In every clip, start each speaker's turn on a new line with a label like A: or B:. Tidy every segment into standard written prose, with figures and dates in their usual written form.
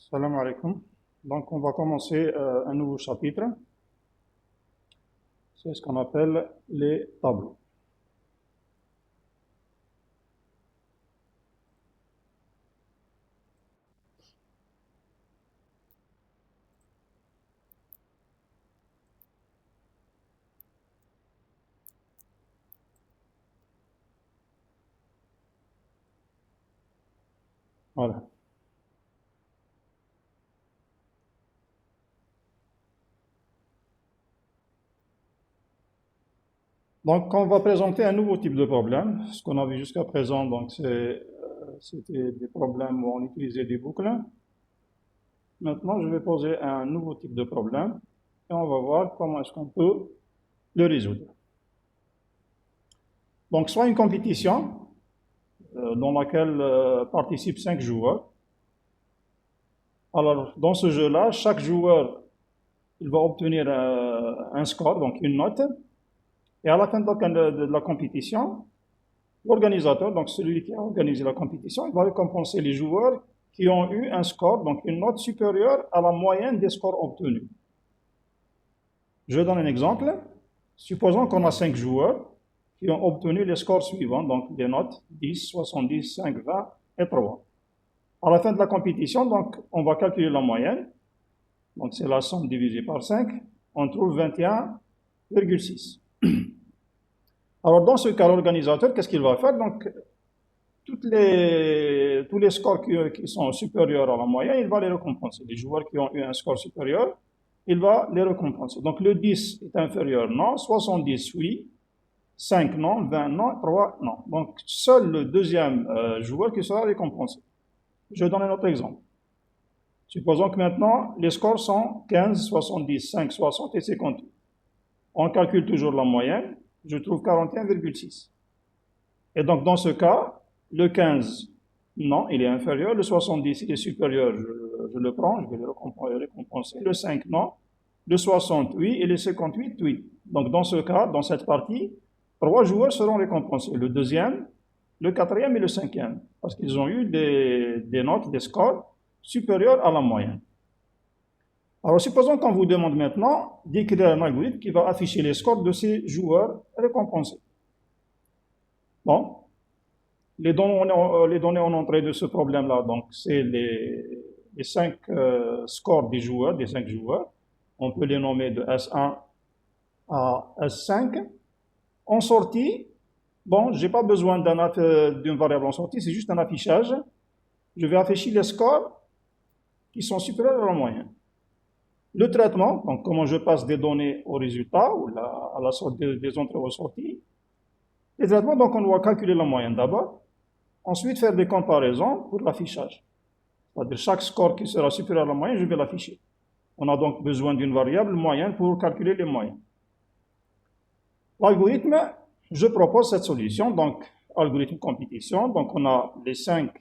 A: Salam alaikum. Donc, on va commencer un nouveau chapitre. C'est ce qu'on appelle les tableaux. Voilà. Donc, on va présenter un nouveau type de problème. Ce qu'on a vu jusqu'à présent, donc, c'était des problèmes où on utilisait des boucles. Maintenant, je vais poser un nouveau type de problème et on va voir comment est-ce qu'on peut le résoudre. Donc, soit une compétition dans laquelle participent 5 joueurs. Alors, dans ce jeu-là, chaque joueur il va obtenir un score, donc une note. Et à la fin de la compétition, l'organisateur, donc celui qui a organisé la compétition, il va récompenser les joueurs qui ont eu un score, donc une note supérieure à la moyenne des scores obtenus. Je donne un exemple. Supposons qu'on a 5 joueurs qui ont obtenu les scores suivants, donc des notes 10, 70, 5, 20 et 3. À la fin de la compétition, donc, on va calculer la moyenne. Donc, c'est la somme divisée par 5. On trouve 21,6. Alors, dans ce cas, l'organisateur, qu'est-ce qu'il va faire? Donc, tous les scores qui sont supérieurs à la moyenne, il va les récompenser. Les joueurs qui ont eu un score supérieur, il va les récompenser. Donc, le 10 est inférieur, non. 70, oui. 5, non. 20, non. 3, non. Donc, seul le deuxième joueur qui sera récompensé. Je donne un autre exemple. Supposons que maintenant, les scores sont 15, 70, 5, 60 et 58. On calcule toujours la moyenne. Je trouve 41,6. Et donc, dans ce cas, le 15, non, il est inférieur. Le 70, il est supérieur. Je le prends, je vais le récompenser. Le 5, non. Le 60, oui. Et le 58, oui. Donc, dans ce cas, dans cette partie, 3 joueurs seront récompensés. Le deuxième, le quatrième et le cinquième. Parce qu'ils ont eu des notes, des scores supérieurs à la moyenne. Alors, supposons qu'on vous demande maintenant d'écrire un algorithme qui va afficher les scores de ces joueurs récompensés. Bon, les données en entrée de ce problème-là, donc c'est les 5 scores des joueurs, des 5 joueurs. On peut les nommer de S1 à S5. En sortie, bon, je n'ai pas besoin d'une variable en sortie, c'est juste un affichage. Je vais afficher les scores qui sont supérieurs à la moyenne. Le traitement, donc comment je passe des données au résultat ou à la sorte des entrées aux sorties. Les traitements, donc on doit calculer la moyenne d'abord, ensuite faire des comparaisons pour l'affichage. C'est-à-dire chaque score qui sera supérieur à la moyenne, je vais l'afficher. On a donc besoin d'une variable moyenne pour calculer les moyennes. L'algorithme, je propose cette solution, donc algorithme compétition, donc on a les 5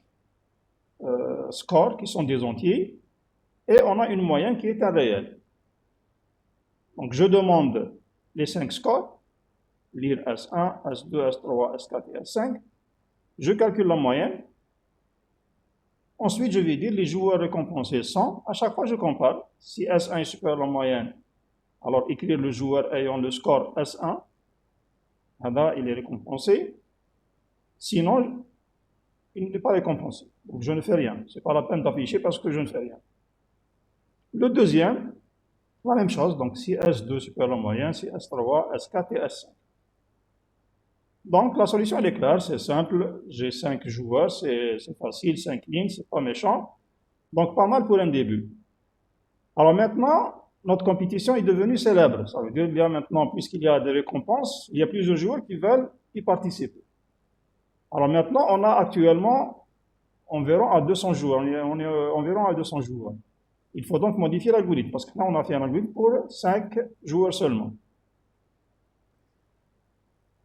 A: scores qui sont des entiers, et on a une moyenne qui est un réel. Donc je demande les 5 scores, lire S1, S2, S3, S4 et S5. Je calcule la moyenne. Ensuite, je vais dire les joueurs récompensés sont. À chaque fois, je compare. Si S1 est supérieur à la moyenne, alors écrire le joueur ayant le score S1. Là, il est récompensé. Sinon, il n'est pas récompensé. Donc, je ne fais rien. Ce n'est pas la peine d'afficher parce que je ne fais rien. Le deuxième, la même chose. Donc, si S2 est supérieur à la moyenne, si S3, S4 et S5. Donc, la solution, elle est claire, c'est simple. J'ai 5 joueurs, c'est facile, 5 lignes, c'est pas méchant. Donc, pas mal pour un début. Alors maintenant, notre compétition est devenue célèbre. Ça veut dire qu'il y a maintenant, puisqu'il y a des récompenses, il y a plusieurs joueurs qui veulent y participer. Alors maintenant, on a actuellement environ à 200 joueurs. On est environ à 200 joueurs. Il faut donc modifier l'algorithme, parce que là, on a fait un algorithme pour 5 joueurs seulement.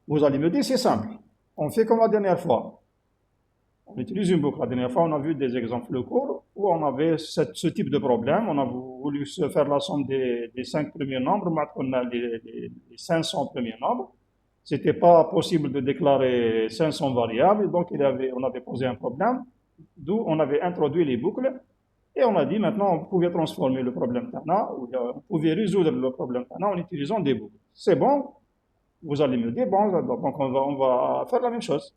A: Vous allez me dire, c'est simple. On fait comme la dernière fois. On utilise une boucle. La dernière fois, on a vu des exemples courts où on avait ce type de problème. On a voulu se faire la somme des 5 premiers nombres. Maintenant, on a les 500 premiers nombres. C'était pas possible de déclarer 500 variables. Donc, on avait posé un problème, d'où on avait introduit les boucles. Et on a dit maintenant, on pouvait transformer le problème Tana, ou on pouvait résoudre le problème Tana en utilisant des boucles. C'est bon, vous allez me dire, bon, donc on va faire la même chose.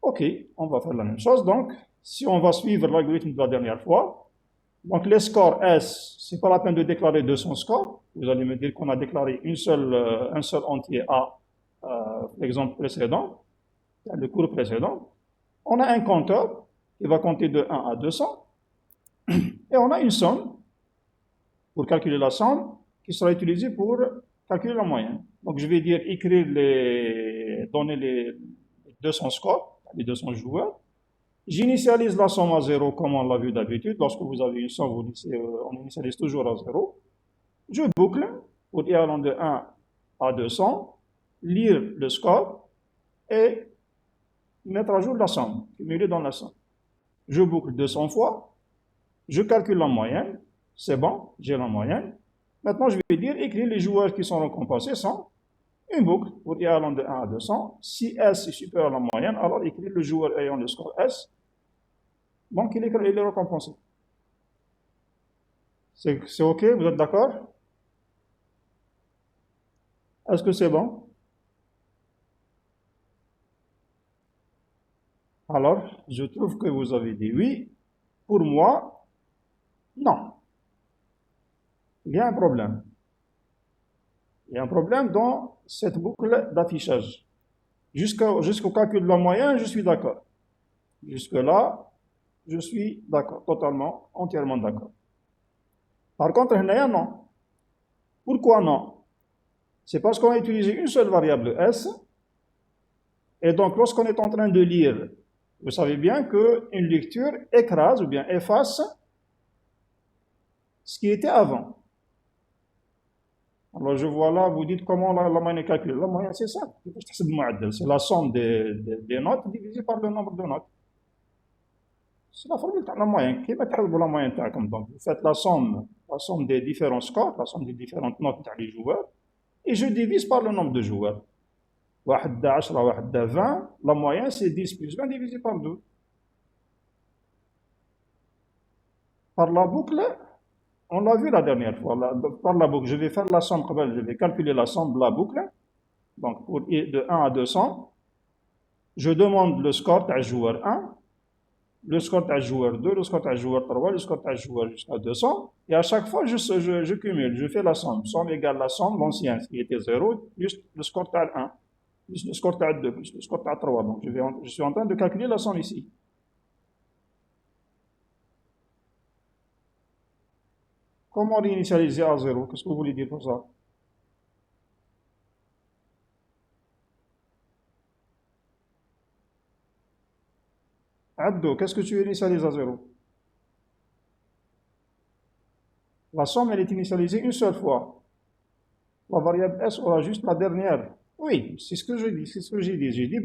A: Ok, on va faire la même chose. Donc, si on va suivre l'algorithme de la dernière fois, donc les scores S, c'est pas la peine de déclarer 200 scores. Vous allez me dire qu'on a déclaré un seul entier A, l'exemple précédent, le cours précédent. On a un compteur qui va compter de 1 à 200. Et on a une somme pour calculer la somme qui sera utilisée pour calculer la moyenne. Donc je vais dire écrire donner les 200 scores, les 200 joueurs. J'initialise la somme à 0 comme on l'a vu d'habitude. Lorsque vous avez une somme, on initialise toujours à 0. Je boucle pour y allant de 1 à 200, lire le score et mettre à jour la somme, cumuler dans la somme. Je boucle 200 fois, je calcule la moyenne, c'est bon, j'ai la moyenne. Maintenant, je vais dire écrire les joueurs qui sont récompensés sont une boucle pour y allant de 1 à 200. Si S est supérieur à la moyenne, alors écrire le joueur ayant le score S. Donc, il est récompensé. C'est OK? Vous êtes d'accord? Est-ce que c'est bon? Alors, je trouve que vous avez dit oui. Pour moi, non. Il y a un problème. Il y a un problème dans cette boucle d'affichage. Jusqu'au calcul de la moyenne, je suis d'accord. Jusque-là, je suis d'accord, totalement, entièrement d'accord. Par contre, non. Pourquoi non? C'est parce qu'on a utilisé une seule variable S, et donc lorsqu'on est en train de lire, vous savez bien qu'une lecture écrase ou bien efface ce qui était avant. Alors je vois là, vous dites comment la moyenne est calculée. La moyenne, c'est ça. C'est la somme des notes divisée par le nombre de notes. C'est la formule de la moyenne. Qui va la moyenne? Donc vous faites la somme des différents scores, la somme des différentes notes des joueurs, et je divise par le nombre de joueurs. 1 10, 1 20, la moyenne c'est 10 plus 20 divisé par 2. Par la boucle, on l'a vu la dernière fois, par la boucle, je vais faire la somme, je vais calculer la somme de la boucle, donc de 1 à 200, je demande le score du joueur 1, le score du joueur 2, le score du joueur 3, le score du joueur jusqu'à 200, et à chaque fois je cumule, je fais la somme égale la somme, l'ancien, qui était 0, plus le score du 1, plus le score du 2, plus le score du 3, donc je suis en train de calculer la somme ici. Comment réinitialiser à 0? Qu'est-ce que vous voulez dire pour ça? Addo, qu'est-ce que tu initialises à 0? La somme, elle est initialisée une seule fois. La variable S aura juste la dernière. Oui, c'est ce que je dis, c'est ce que j'ai dit. J'ai dit,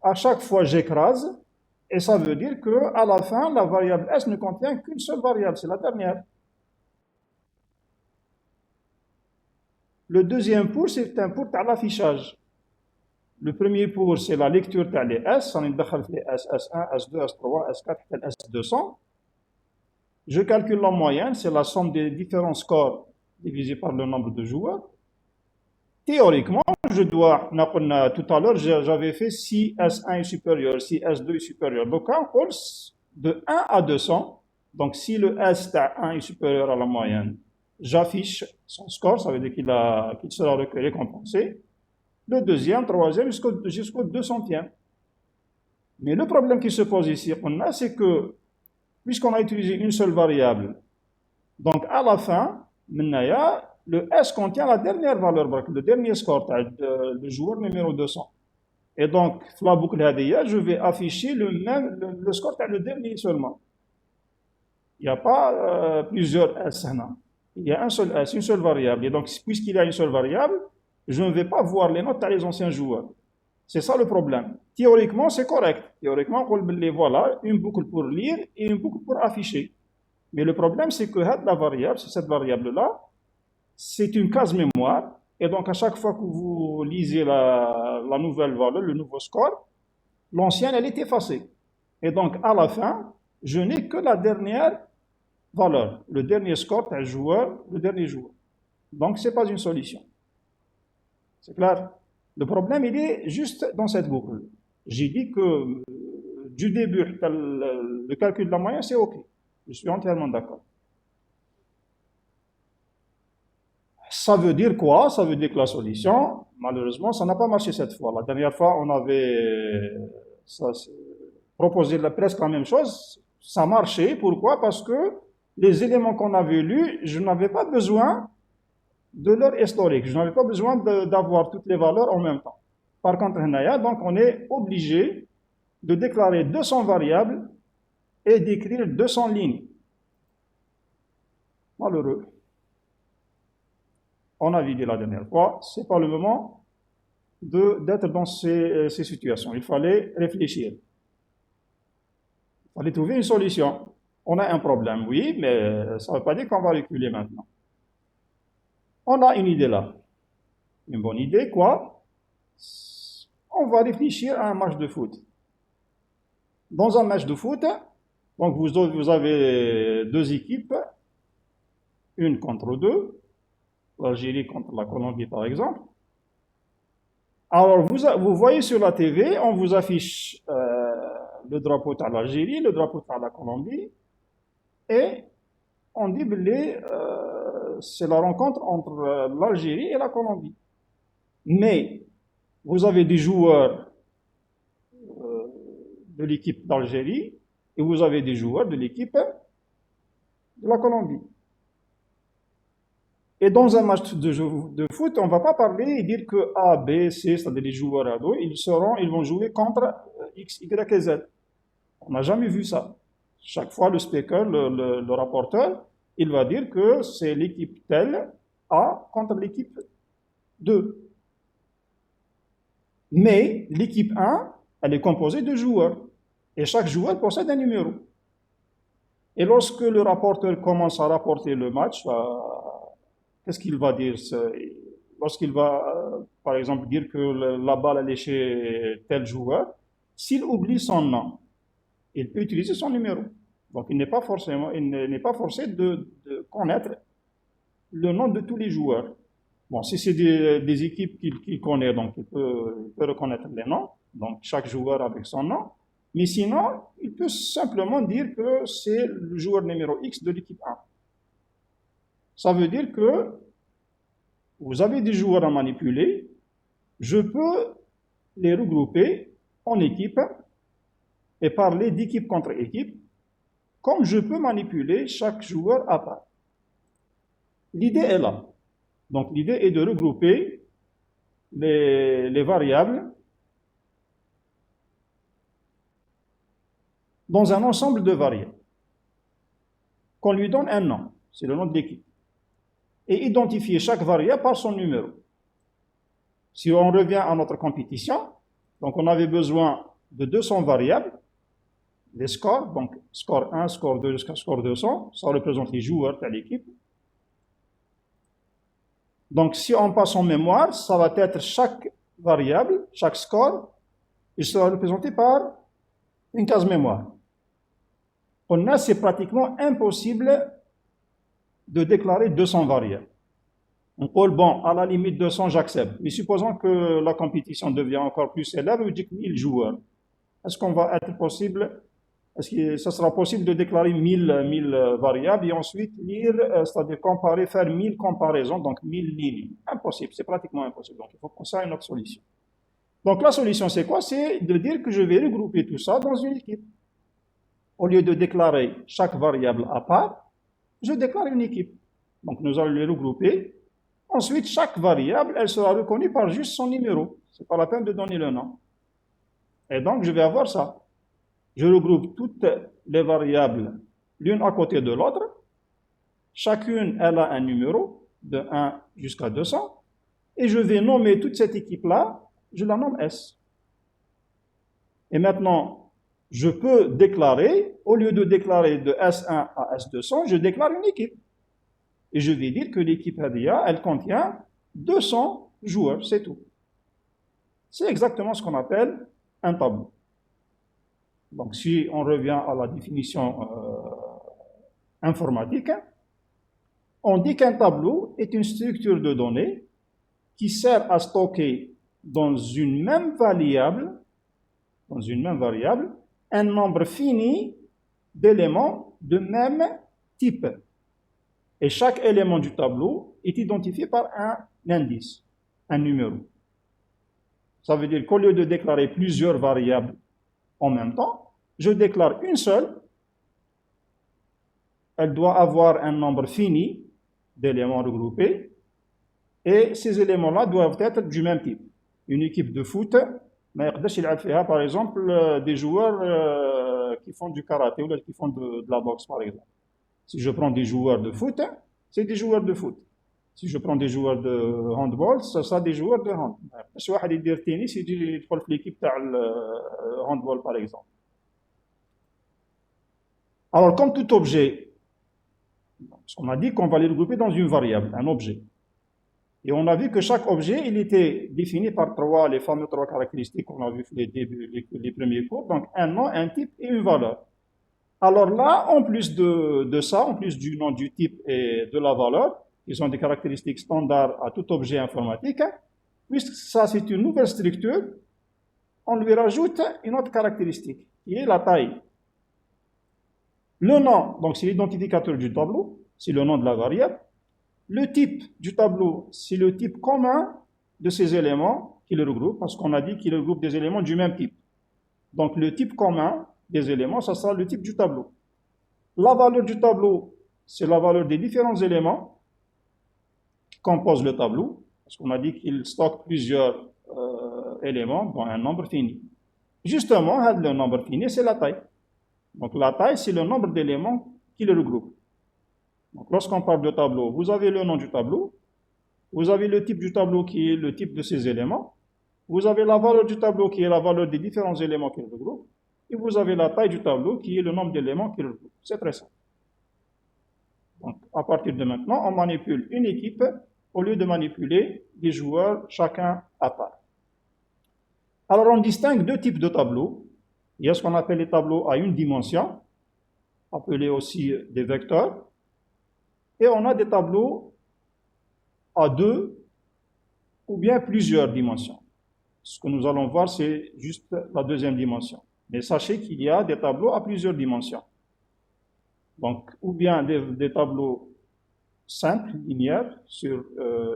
A: à chaque fois j'écrase, et ça veut dire que à la fin, la variable S ne contient qu'une seule variable, c'est la dernière. Le deuxième pour, c'est un pour à l'affichage. Le premier pour, c'est la lecture des S, on est les S, S1, S2, S3, S4, S200. Je calcule la moyenne, c'est la somme des différents scores divisé par le nombre de joueurs. Théoriquement, je dois, tout à l'heure, j'avais fait si S1 est supérieur, si S2 est supérieur. Donc, on parle de 1 à 200. Donc, si le S1 est supérieur à la moyenne, j'affiche son score, ça veut dire qu'il sera récompensé. Le deuxième, troisième, jusqu'au 200e. Mais le problème qui se pose ici, c'est que, puisqu'on a utilisé une seule variable, donc à la fin, le S contient la dernière valeur, le dernier score du joueur numéro 200. Et donc, la boucle je vais afficher le score le dernier seulement. Il n'y a pas plusieurs S. Il y a un seul S, une seule variable. Et donc, puisqu'il y a une seule variable, je ne vais pas voir les notes des anciens joueurs. C'est ça le problème. Théoriquement, c'est correct. Théoriquement, on les voilà, une boucle pour lire et une boucle pour afficher. Mais le problème, c'est que la variable, cette variable-là, c'est une case mémoire. Et donc, à chaque fois que vous lisez la nouvelle valeur, le nouveau score, l'ancienne, elle est effacée. Et donc, à la fin, je n'ai que la dernière valeur. Le dernier score d'un joueur, le dernier joueur. Donc, ce n'est pas une solution. C'est clair? Le problème, il est juste dans cette boucle. J'ai dit que du début, le calcul de la moyenne, c'est OK. Je suis entièrement d'accord. Ça veut dire quoi? Ça veut dire que la solution, malheureusement, ça n'a pas marché cette fois. La dernière fois, on avait proposé presque la même chose. Ça marchait. Pourquoi? Parce que les éléments qu'on avait lus, je n'avais pas besoin de leur historique. Je n'avais pas besoin d'avoir toutes les valeurs en même temps. Par contre, donc, on est obligé de déclarer 200 variables et d'écrire 200 lignes. Malheureux. On a dit la dernière fois, ce n'est pas le moment d'être dans ces situations. Il fallait réfléchir. Il fallait trouver une solution. On a un problème, oui, mais ça ne veut pas dire qu'on va reculer maintenant. On a une idée là. Une bonne idée, quoi? On va réfléchir à un match de foot. Dans un match de foot, donc vous avez deux équipes, une contre deux, l'Algérie contre la Colombie par exemple. Alors vous voyez sur la TV, on vous affiche le drapeau de l'Algérie, le drapeau de la Colombie, et on dit c'est la rencontre entre l'Algérie et la Colombie. Mais vous avez des joueurs de l'équipe d'Algérie et vous avez des joueurs de l'équipe de la Colombie. Et dans un match de foot, on ne va pas parler et dire que A, B, C, c'est-à-dire les joueurs à dos, ils vont jouer contre X, Y et Z. On n'a jamais vu ça. Chaque fois, le speaker, le rapporteur, il va dire que c'est l'équipe telle A contre l'équipe 2. Mais l'équipe 1, elle est composée de joueurs. Et chaque joueur possède un numéro. Et lorsque le rapporteur commence à rapporter le match, qu'est-ce qu'il va dire? Lorsqu'il va, par exemple, dire que la balle elle est chez tel joueur, s'il oublie son nom, il peut utiliser son numéro. Donc il n'est pas forcé de connaître le nom de tous les joueurs. Bon, si c'est des équipes qu'il connaît, donc il peut reconnaître les noms, donc chaque joueur avec son nom. Mais sinon, il peut simplement dire que c'est le joueur numéro X de l'équipe 1. Ça veut dire que vous avez des joueurs à manipuler, je peux les regrouper en équipes et parler d'équipe contre équipe, comme je peux manipuler chaque joueur à part. L'idée est là. Donc l'idée est de regrouper les variables dans un ensemble de variables, qu'on lui donne un nom, c'est le nom de l'équipe, et identifier chaque variable par son numéro. Si on revient à notre compétition, donc on avait besoin de 200 variables, les scores, donc score 1, score 2 jusqu'à score 200, ça représente les joueurs de l'équipe. Donc si on passe en mémoire, ça va être chaque variable, chaque score, il sera représenté par une case mémoire. On a, c'est pratiquement impossible de déclarer 200 variables. On peut, bon, à la limite 200, j'accepte. Mais supposons que la compétition devient encore plus célèbre, on dit que 1000 joueurs. Est-ce qu'on va être possible, est-ce que ça sera possible de déclarer 1000 variables et ensuite lire, c'est-à-dire comparer, faire 1000 comparaisons, donc 1000 lignes? Impossible, c'est pratiquement impossible. Donc il faut penser à une autre solution. Donc la solution, c'est quoi? C'est de dire que je vais regrouper tout ça dans une équipe. Au lieu de déclarer chaque variable à part, je déclare une équipe. Donc nous allons les regrouper. Ensuite, chaque variable, elle sera reconnue par juste son numéro. Ce n'est pas la peine de donner le nom. Et donc, je vais avoir ça. Je regroupe toutes les variables l'une à côté de l'autre. Chacune, elle a un numéro de 1 jusqu'à 200. Et je vais nommer toute cette équipe-là, je la nomme S. Et maintenant, je peux déclarer, au lieu de déclarer de S1 à S200, je déclare une équipe. Et je vais dire que l'équipe Hadia, elle contient 200 joueurs, c'est tout. C'est exactement ce qu'on appelle un tableau. Donc si on revient à la définition informatique, on dit qu'un tableau est une structure de données qui sert à stocker dans une même variable un nombre fini d'éléments de même type. Et chaque élément du tableau est identifié par un indice, un numéro. Ça veut dire qu'au lieu de déclarer plusieurs variables en même temps, je déclare une seule. Elle doit avoir un nombre fini d'éléments regroupés. Et ces éléments-là doivent être du même type. Une équipe de foot, par exemple, des joueurs qui font du karaté ou qui font de la boxe, par exemple. Si je prends des joueurs de foot, c'est des joueurs de foot. Si je prends des joueurs de handball, ce sera des joueurs de handball. Si واحد يدير tennis, يدخل في l'équipe تاع handball, par exemple. Alors, comme tout objet, on a dit qu'on va les regrouper dans une variable, un objet. Et on a vu que chaque objet, il était défini par les fameux trois caractéristiques qu'on a vu les premiers cours. Donc, un nom, un type et une valeur. Alors là, en plus de ça, en plus du nom, du type et de la valeur, qui sont des caractéristiques standards à tout objet informatique, puisque ça c'est une nouvelle structure, on lui rajoute une autre caractéristique, qui est la taille. Le nom, donc c'est l'identificateur du tableau, c'est le nom de la variable. Le type du tableau, c'est le type commun de ces éléments qui le regroupent, parce qu'on a dit qu'il regroupe des éléments du même type. Donc le type commun des éléments, ça sera le type du tableau. La valeur du tableau, c'est la valeur des différents éléments qui composent le tableau, parce qu'on a dit qu'il stocke plusieurs éléments dans un nombre fini. Justement, le nombre fini, c'est la taille. Donc la taille, c'est le nombre d'éléments qui le regroupent. Donc lorsqu'on parle de tableau, vous avez le nom du tableau, vous avez le type du tableau qui est le type de ces éléments, vous avez la valeur du tableau qui est la valeur des différents éléments qui le regroupent, et vous avez la taille du tableau qui est le nombre d'éléments qui le regroupent. C'est très simple. Donc à partir de maintenant, on manipule une équipe au lieu de manipuler des joueurs chacun à part. Alors on distingue deux types de tableaux. Il y a ce qu'on appelle les tableaux à une dimension, appelés aussi des vecteurs, et on a des tableaux à deux ou bien plusieurs dimensions. Ce que nous allons voir, c'est juste la deuxième dimension. Mais sachez qu'il y a des tableaux à plusieurs dimensions. Donc, ou bien des tableaux simples, linéaires, sur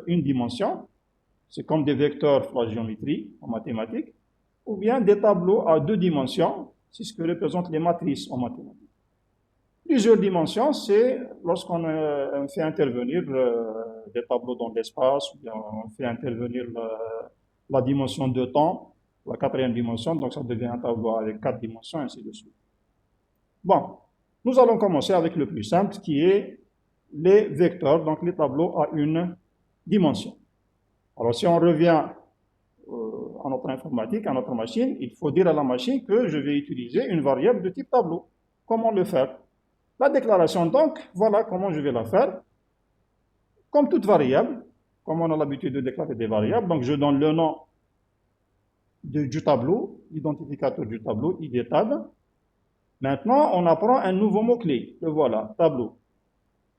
A: une dimension, c'est comme des vecteurs pour la géométrie en mathématiques, ou bien des tableaux à deux dimensions, c'est ce que représentent les matrices en mathématiques. Plusieurs dimensions, c'est lorsqu'on fait intervenir des tableaux dans l'espace, ou bien on fait intervenir la dimension de temps, la quatrième dimension, donc ça devient un tableau avec 4 dimensions, ainsi de suite. Bon, nous allons commencer avec le plus simple, qui est les vecteurs, donc les tableaux à une dimension. Alors si on revient à notre informatique, à notre machine, il faut dire à la machine que je vais utiliser une variable de type tableau. Comment le faire? La déclaration, donc, voilà comment je vais la faire. Comme toute variable, comme on a l'habitude de déclarer des variables, donc je donne le nom du tableau, l'identificateur du tableau, ID tab. Maintenant, on apprend un nouveau mot-clé. Le voilà, tableau.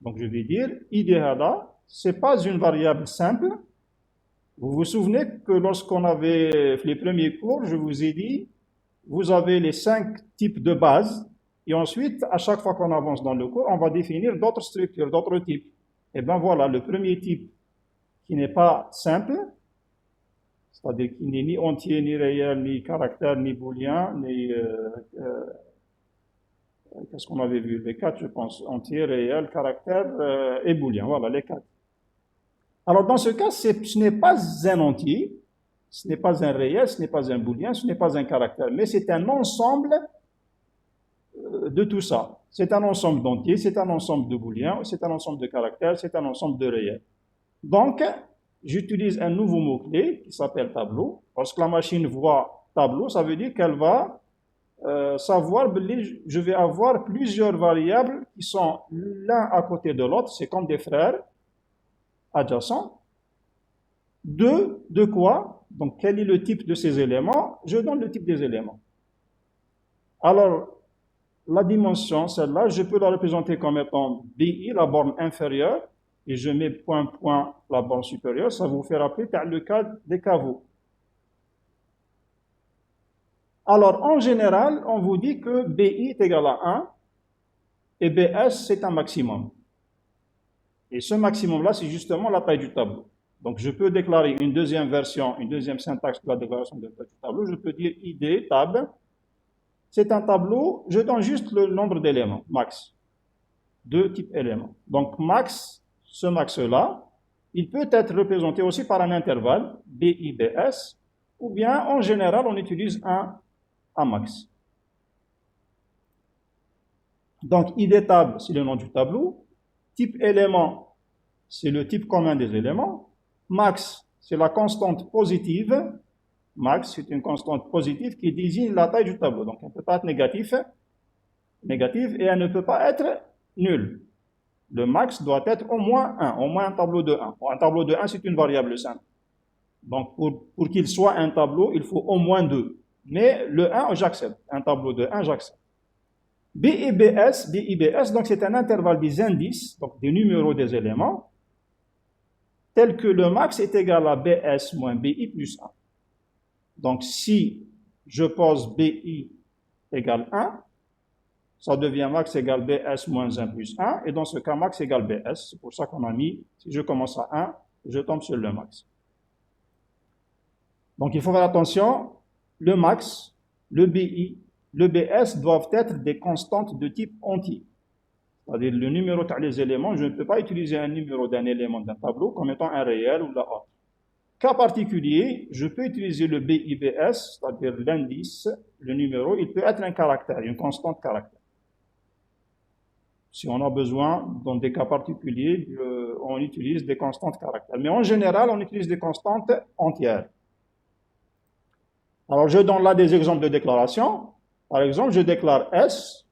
A: Donc je vais dire ID hada, ce n'est pas une variable simple. Vous vous souvenez que lorsqu'on avait fait les premiers cours, je vous ai dit, vous avez les 5 types de base. Et ensuite, à chaque fois qu'on avance dans le cours, on va définir d'autres structures, d'autres types. Et bien voilà, le premier type qui n'est pas simple, c'est-à-dire qui n'est ni entier, ni réel, ni caractère, ni booléen, ni... qu'est-ce qu'on avait vu? Les 4, je pense. Entier, réel, caractère et booléen. Voilà, les 4. Alors dans ce cas, ce n'est pas un entier, ce n'est pas un réel, ce n'est pas un booléen, ce n'est pas un caractère, mais c'est un ensemble de tout ça. C'est un ensemble d'entiers, c'est un ensemble de booléens, c'est un ensemble de caractères, c'est un ensemble de réels. Donc, j'utilise un nouveau mot-clé qui s'appelle tableau. Lorsque la machine voit tableau, ça veut dire qu'elle va savoir que je vais avoir plusieurs variables qui sont l'un à côté de l'autre, c'est comme des frères adjacents. De quoi? Donc, quel est le type de ces éléments? Je donne le type des éléments. Alors, la dimension, celle-là, je peux la représenter comme étant BI, la borne inférieure, et je mets point, point, la borne supérieure. Ça vous fait rappeler le cas des caveaux. Alors, en général, on vous dit que BI est égal à 1 et BS, c'est un maximum. Et ce maximum-là, c'est justement la taille du tableau. Donc, je peux déclarer une deuxième version, une deuxième syntaxe de la déclaration de taille du tableau. Je peux dire ID, tab. C'est un tableau, je donne juste le nombre d'éléments, max. Deux types éléments. Donc, max, ce max-là, il peut être représenté aussi par un intervalle, BI, BS, ou bien, en général, on utilise un max. Donc, ID tab, c'est le nom du tableau. Type élément, c'est le type commun des éléments. Max, c'est la constante positive. Max, c'est une constante positive qui désigne la taille du tableau. Donc, elle ne peut pas être négative, et elle ne peut pas être nulle. Le max doit être au moins 1, au moins un tableau de 1. Un tableau de 1, c'est une variable simple. Donc, pour qu'il soit un tableau, il faut au moins 2. Mais le 1, j'accepte. Un tableau de 1, j'accepte. BIBS, donc c'est un intervalle des indices, donc des numéros des éléments, tel que le max est égal à BS moins BI plus 1. Donc, si je pose BI égale 1, ça devient max égale BS moins 1 plus 1, et dans ce cas, max égale BS. C'est pour ça qu'on a mis, si je commence à 1, je tombe sur le max. Donc, il faut faire attention, le max, le BI, le BS doivent être des constantes de type entier. C'est-à-dire, le numéro des éléments, je ne peux pas utiliser un numéro d'un élément d'un tableau comme étant un réel ou la autre. Cas particulier, je peux utiliser le BIBS, c'est-à-dire l'indice, le numéro, il peut être un caractère, une constante caractère. Si on a besoin, dans des cas particuliers, on utilise des constantes caractères. Mais en général, on utilise des constantes entières. Alors, je donne là des exemples de déclaration. Par exemple, je déclare S,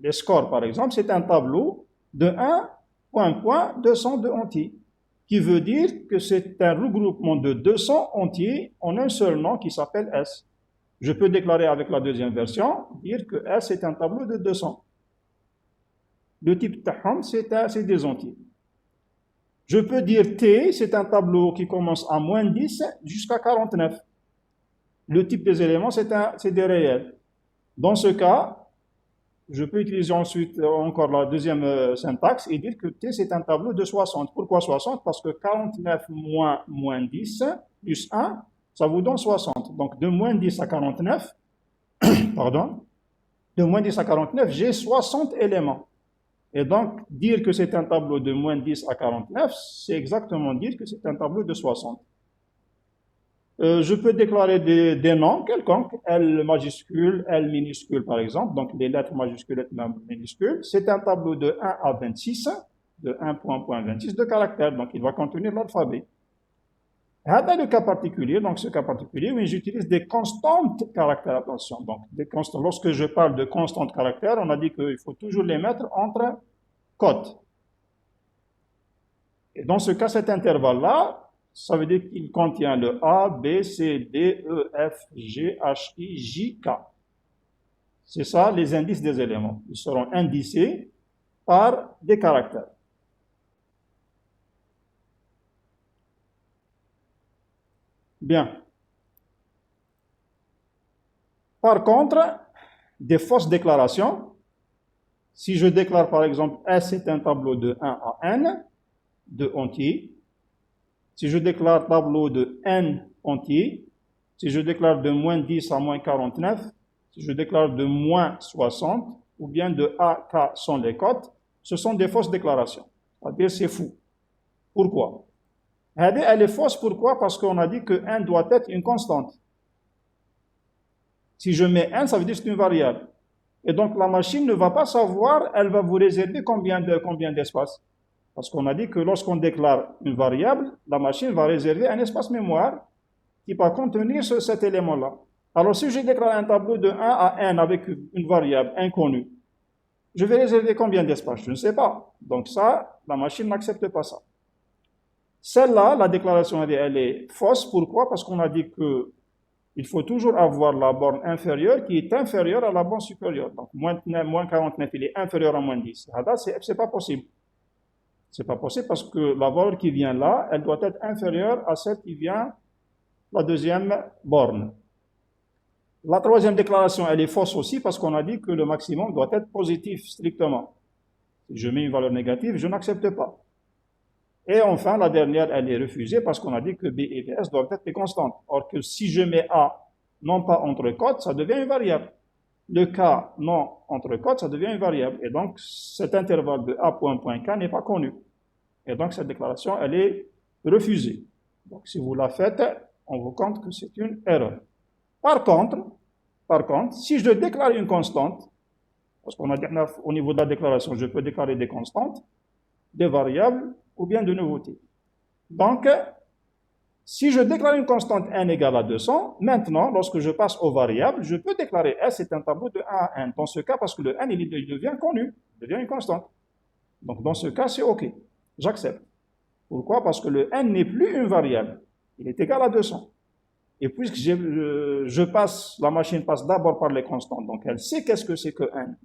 A: les scores par exemple, c'est un tableau de 1, point, point, 202 entiers, qui veut dire que c'est un regroupement de 200 entiers en un seul nom qui s'appelle S. Je peux déclarer avec la deuxième version, dire que S est un tableau de 200. Le type Taham, c'est des entiers. Je peux dire T, c'est un tableau qui commence à moins 10 jusqu'à 49. Le type des éléments, c'est des réels. Dans ce cas, je peux utiliser ensuite encore la deuxième syntaxe et dire que T, c'est un tableau de 60. Pourquoi 60? Parce que 49 moins 10 plus 1, ça vous donne 60. Donc, de moins 10 à 49, pardon, de moins 10 à 49, j'ai 60 éléments. Et donc, dire que c'est un tableau de moins 10 à 49, c'est exactement dire que c'est un tableau de 60. Je peux déclarer des noms quelconques, L majuscule, L minuscule par exemple, donc les lettres majuscules et minuscules. C'est un tableau de 1 à 26, de 1 point 26 de caractères, donc il va contenir l'alphabet. Dans le cas particulier, donc ce cas particulier, oui, j'utilise des constantes caractères, attention. Donc, des constantes. Lorsque je parle de constantes caractères, on a dit qu'il faut toujours les mettre entre cotes. Et dans ce cas, cet intervalle-là, ça veut dire qu'il contient le A, B, C, D, E, F, G, H, I, J, K. C'est ça, les indices des éléments. Ils seront indicés par des caractères. Bien. Par contre, des fausses déclarations, si je déclare par exemple S est un tableau de 1 à N, de entiers, si je déclare tableau de N entier, si je déclare de moins 10 à moins 49, si je déclare de moins 60, ou bien de A, K sont les cotes, ce sont des fausses déclarations. C'est-à-dire c'est fou. Pourquoi? Elle est fausse, pourquoi? Parce qu'on a dit que N doit être une constante. Si je mets N, ça veut dire que c'est une variable. Et donc la machine ne va pas savoir, elle va vous réserver combien d'espace. Parce qu'on a dit que lorsqu'on déclare une variable, la machine va réserver un espace mémoire qui va contenir cet élément-là. Alors si je déclare un tableau de 1 à n avec une variable inconnue, je vais réserver combien d'espace? Je ne sais pas. Donc ça, la machine n'accepte pas ça. Celle-là, la déclaration, elle est fausse. Pourquoi? Parce qu'on a dit que il faut toujours avoir la borne inférieure qui est inférieure à la borne supérieure. Donc, moins 49, il est inférieur à moins 10. C'est pas possible. C'est pas possible parce que la valeur qui vient là, elle doit être inférieure à celle qui vient la deuxième borne. La troisième déclaration, elle est fausse aussi parce qu'on a dit que le maximum doit être positif strictement. Si je mets une valeur négative, je n'accepte pas. Et enfin, la dernière, elle est refusée parce qu'on a dit que B et BS doivent être des constantes. Or que si je mets A non pas entre cotes, ça devient une variable. Le K non entre cotes, ça devient une variable. Et donc, cet intervalle de A point K n'est pas connu. Et donc, cette déclaration, elle est refusée. Donc, si vous la faites, on vous compte que c'est une erreur. Par contre, si je déclare une constante, parce qu'on a dit au niveau de la déclaration, je peux déclarer des constantes, des variables ou bien de nouveautés. Donc, si je déclare une constante n égale à 200, maintenant, lorsque je passe aux variables, je peux déclarer S est un tableau de 1 à n. Dans ce cas, parce que le n, il devient connu, il devient une constante. Donc, dans ce cas, c'est OK. J'accepte. Pourquoi? Parce que le n n'est plus une variable. Il est égal à 200. Et puisque la machine passe d'abord par les constantes, donc elle sait qu'est-ce que c'est que n.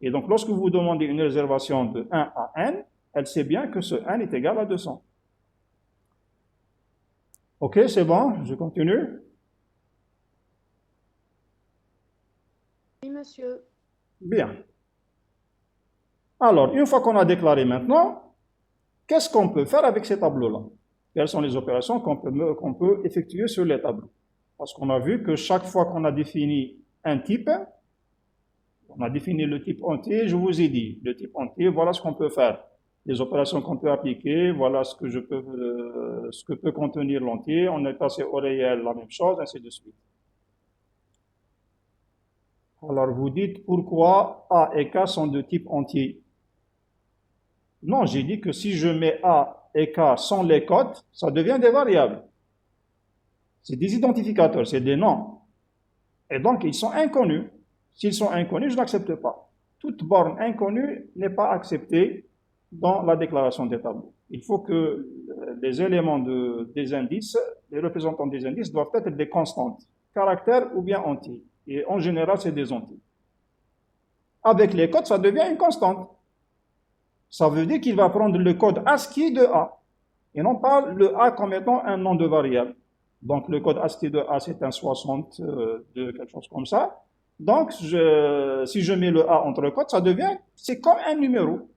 A: Et donc, lorsque vous demandez une réservation de 1 à n, elle sait bien que ce n est égal à 200. OK, c'est bon, je continue.
B: Oui, monsieur.
A: Bien. Alors, une fois qu'on a déclaré maintenant, qu'est-ce qu'on peut faire avec ces tableaux-là? Quelles sont les opérations qu'on peut effectuer sur les tableaux? Parce qu'on a vu que chaque fois qu'on a défini un type, on a défini le type entier, je vous ai dit, le type entier, voilà ce qu'on peut faire. Les opérations qu'on peut appliquer, voilà ce que peut contenir l'entier. On est passé au réel, la même chose, ainsi de suite. Alors vous dites pourquoi A et K sont de type entier? Non, j'ai dit que si je mets A et K sans les cotes, ça devient des variables. C'est des identificateurs, c'est des noms. Et donc, ils sont inconnus. S'ils sont inconnus, je n'accepte pas. Toute borne inconnue n'est pas acceptée dans la déclaration des tableaux. Il faut que les éléments des indices, les représentants des indices doivent être des constantes, caractères ou bien entiers. Et en général, c'est des entiers. Avec les codes, ça devient une constante. Ça veut dire qu'il va prendre le code ASCII de A, et non pas le A comme étant un nom de variable. Donc, le code ASCII de A, c'est un 60 de quelque chose comme ça. Donc, si je mets le A entre codes, c'est comme un numéro.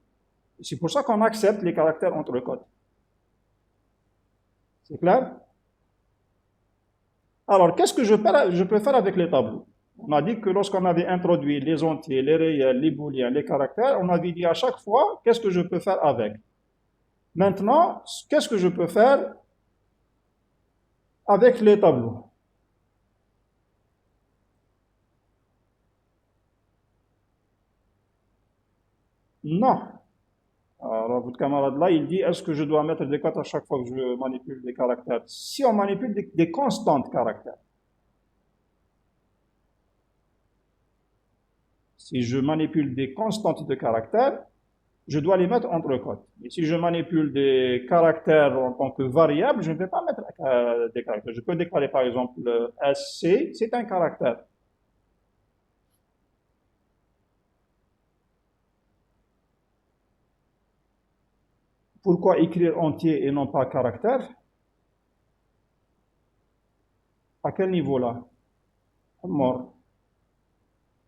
A: C'est pour ça qu'on accepte les caractères entre codes. C'est clair? Alors, qu'est-ce que je peux faire avec les tableaux? On a dit que lorsqu'on avait introduit les entiers, les réels, les booléens, les caractères, on avait dit à chaque fois, qu'est-ce que je peux faire avec? Maintenant, qu'est-ce que je peux faire avec les tableaux? Non. Alors, votre camarade là, il dit, est-ce que je dois mettre des cotes à chaque fois que je manipule des caractères? Si on manipule des constantes caractères. Si je manipule des constantes de caractères, je dois les mettre entre cotes. Et si je manipule des caractères en tant que variables, je ne vais pas mettre des caractères. Je peux déclarer par exemple SC, c'est un caractère. Pourquoi écrire entier et non pas caractère? À quel niveau là? Mort.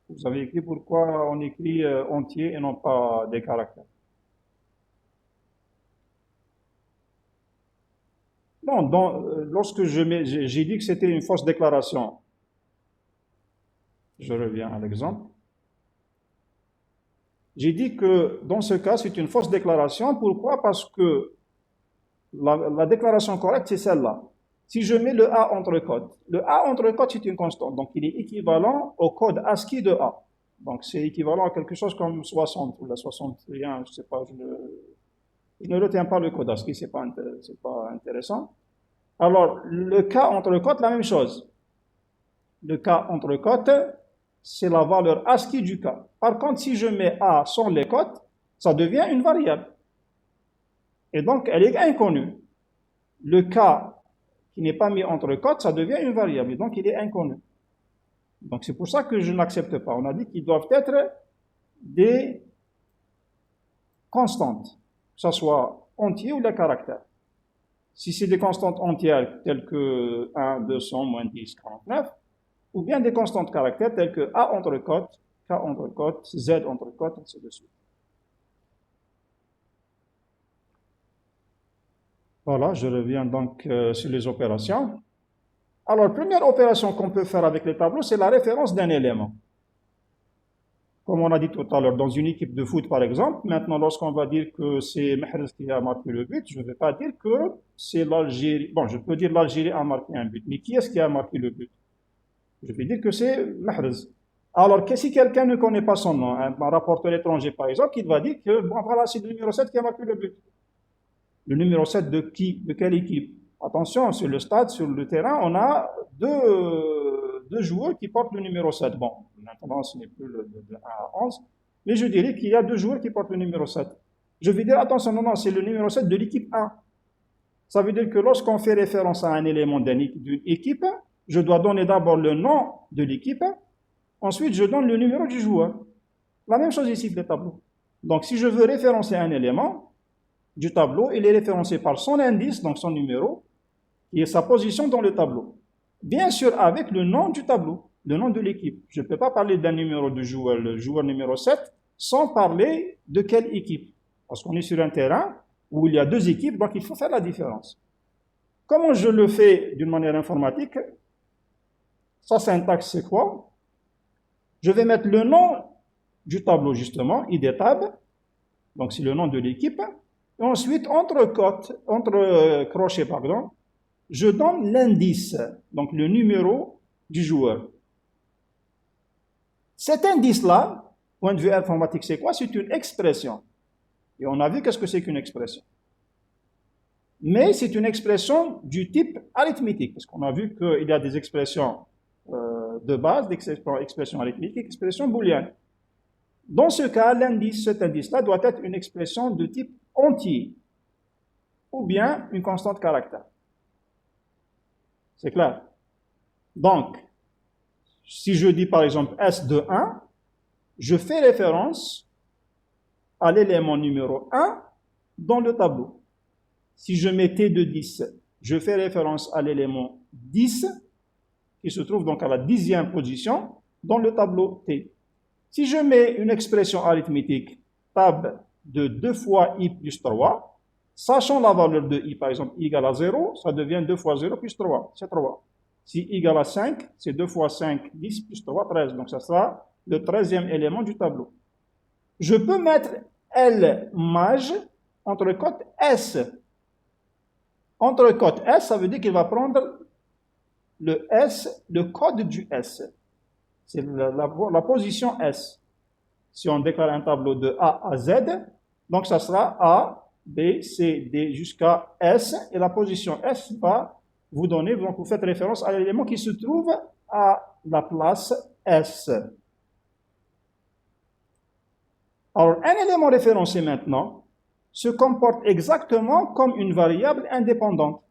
A: Vous avez écrit pourquoi on écrit entier et non pas des caractères. Non, lorsque j'ai dit que c'était une fausse déclaration. Je reviens à l'exemple. J'ai dit que dans ce cas, c'est une fausse déclaration. Pourquoi? Parce que la déclaration correcte, c'est celle-là. Si je mets le A entre codes, le A entre codes, c'est une constante. Donc, il est équivalent au code ASCII de A. Donc, c'est équivalent à quelque chose comme 60 ou la 61, je ne sais pas, je ne retiens pas le code ASCII, c'est pas intéressant. Alors, le K entre codes, la même chose. Le K entre codes, c'est la valeur ASCII du K. Par contre, si je mets A sans les codes, ça devient une variable. Et donc, elle est inconnue. Le K qui n'est pas mis entre cotes, ça devient une variable, et donc il est inconnu. Donc c'est pour ça que je n'accepte pas. On a dit qu'ils doivent être des constantes, que ce soit entiers ou les caractères. Si c'est des constantes entières telles que 1, 200, moins 10, 49, ou bien des constantes caractères telles que A entre cotes, K entre cotes, Z entre cotes, ainsi de suite. Voilà, je reviens donc sur les opérations. Alors, première opération qu'on peut faire avec les tableaux, c'est la référence d'un élément. Comme on a dit tout à l'heure, dans une équipe de foot, par exemple, maintenant, lorsqu'on va dire que c'est Mahrez qui a marqué le but, je ne vais pas dire que c'est l'Algérie. Bon, je peux dire l'Algérie a marqué un but, mais qui est-ce qui a marqué le but? Je vais dire que c'est Mahrez. Alors, si quelqu'un ne connaît pas son nom, un rapporteur étranger, par exemple, il va dire que, bon, voilà, c'est le numéro 7 qui a marqué le but. Le numéro 7 de qui? De quelle équipe? Attention, sur le stade, sur le terrain, on a deux joueurs qui portent le numéro 7. Bon, maintenant, ce n'est plus de 1 à 11, mais je dirais qu'il y a 2 joueurs qui portent le numéro 7. Je vais dire, attention, non, c'est le numéro 7 de l'équipe 1. Ça veut dire que lorsqu'on fait référence à un élément d'une équipe, je dois donner d'abord le nom de l'équipe, ensuite je donne le numéro du joueur. La même chose ici pour les tableaux. Donc, si je veux référencer un élément du tableau, il est référencé par son indice, donc son numéro, qui est sa position dans le tableau. Bien sûr, avec le nom du tableau, le nom de l'équipe. Je ne peux pas parler d'un numéro de joueur, le joueur numéro 7, sans parler de quelle équipe. Parce qu'on est sur un terrain où il y a 2 équipes, donc il faut faire la différence. Comment je le fais d'une manière informatique? Sa syntaxe, c'est quoi? Je vais mettre le nom du tableau, justement, IDTab, donc c'est le nom de l'équipe, et ensuite, entre crochets, pardon, je donne l'indice, donc le numéro du joueur. Cet indice-là, point de vue informatique, c'est quoi? C'est une expression. Et on a vu qu'est-ce que c'est qu'une expression. Mais c'est une expression du type arithmétique, parce qu'on a vu qu'il y a des expressions de base, des expressions arithmétiques, des expressions booléennes. Dans ce cas, cet indice-là doit être une expression de type entier, ou bien une constante caractère. C'est clair? Donc, si je dis par exemple S de 1, je fais référence à l'élément numéro 1 dans le tableau. Si je mets T de 10, je fais référence à l'élément 10, qui se trouve donc à la 10e position dans le tableau T. Si je mets une expression arithmétique tab de 2 fois i plus 3, sachant la valeur de i, par exemple, i égale à 0, ça devient 2 fois 0 plus 3, c'est 3. Si i égale à 5, c'est 2 fois 5, 10 plus 3, 13. Donc ça sera le 13e élément du tableau. Je peux mettre L maj entre cote S. Entre cote S, ça veut dire qu'il va prendre le S, le code du S. C'est la position S. Si on déclare un tableau de A à Z, donc ça sera A, B, C, D jusqu'à S, et la position S va vous donner, donc vous faites référence à l'élément qui se trouve à la place S. Alors, un élément référencé maintenant se comporte exactement comme une variable indépendante.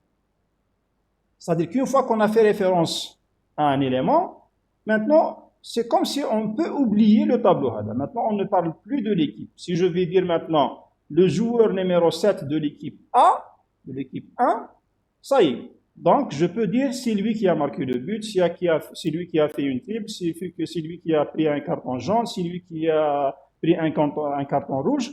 A: C'est-à-dire qu'une fois qu'on a fait référence à un élément, maintenant, c'est comme si on peut oublier le tableau. Maintenant, on ne parle plus de l'équipe. Si je vais dire maintenant le joueur numéro 7 de l'équipe A, de l'équipe 1, ça y est. Donc, je peux dire c'est lui qui a marqué le but, c'est lui qui a fait une triple, c'est lui qui a pris un carton jaune, c'est lui qui a pris un carton rouge.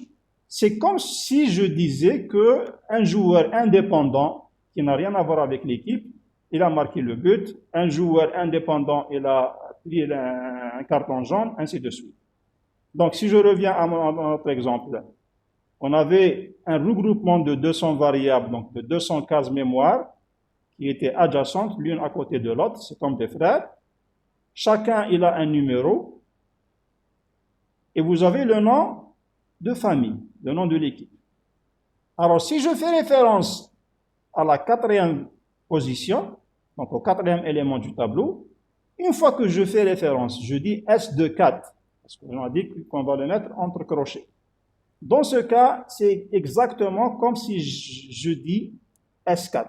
A: C'est comme si je disais qu'un joueur indépendant, qui n'a rien à voir avec l'équipe, il a marqué le but, un joueur indépendant, il a pris un carton jaune, ainsi de suite. Donc, si je reviens à notre exemple, on avait un regroupement de 200 variables, donc de 200 cases mémoire, qui étaient adjacentes, l'une à côté de l'autre, c'est comme des frères. Chacun, il a un numéro. Et vous avez le nom de famille, le nom de l'équipe. Alors, si je fais référence à la 4e position, donc au 4e élément du tableau, une fois que je fais référence, je dis S de 4, parce qu'on a dit qu'on va le mettre entre crochets. Dans ce cas, c'est exactement comme si je dis S4.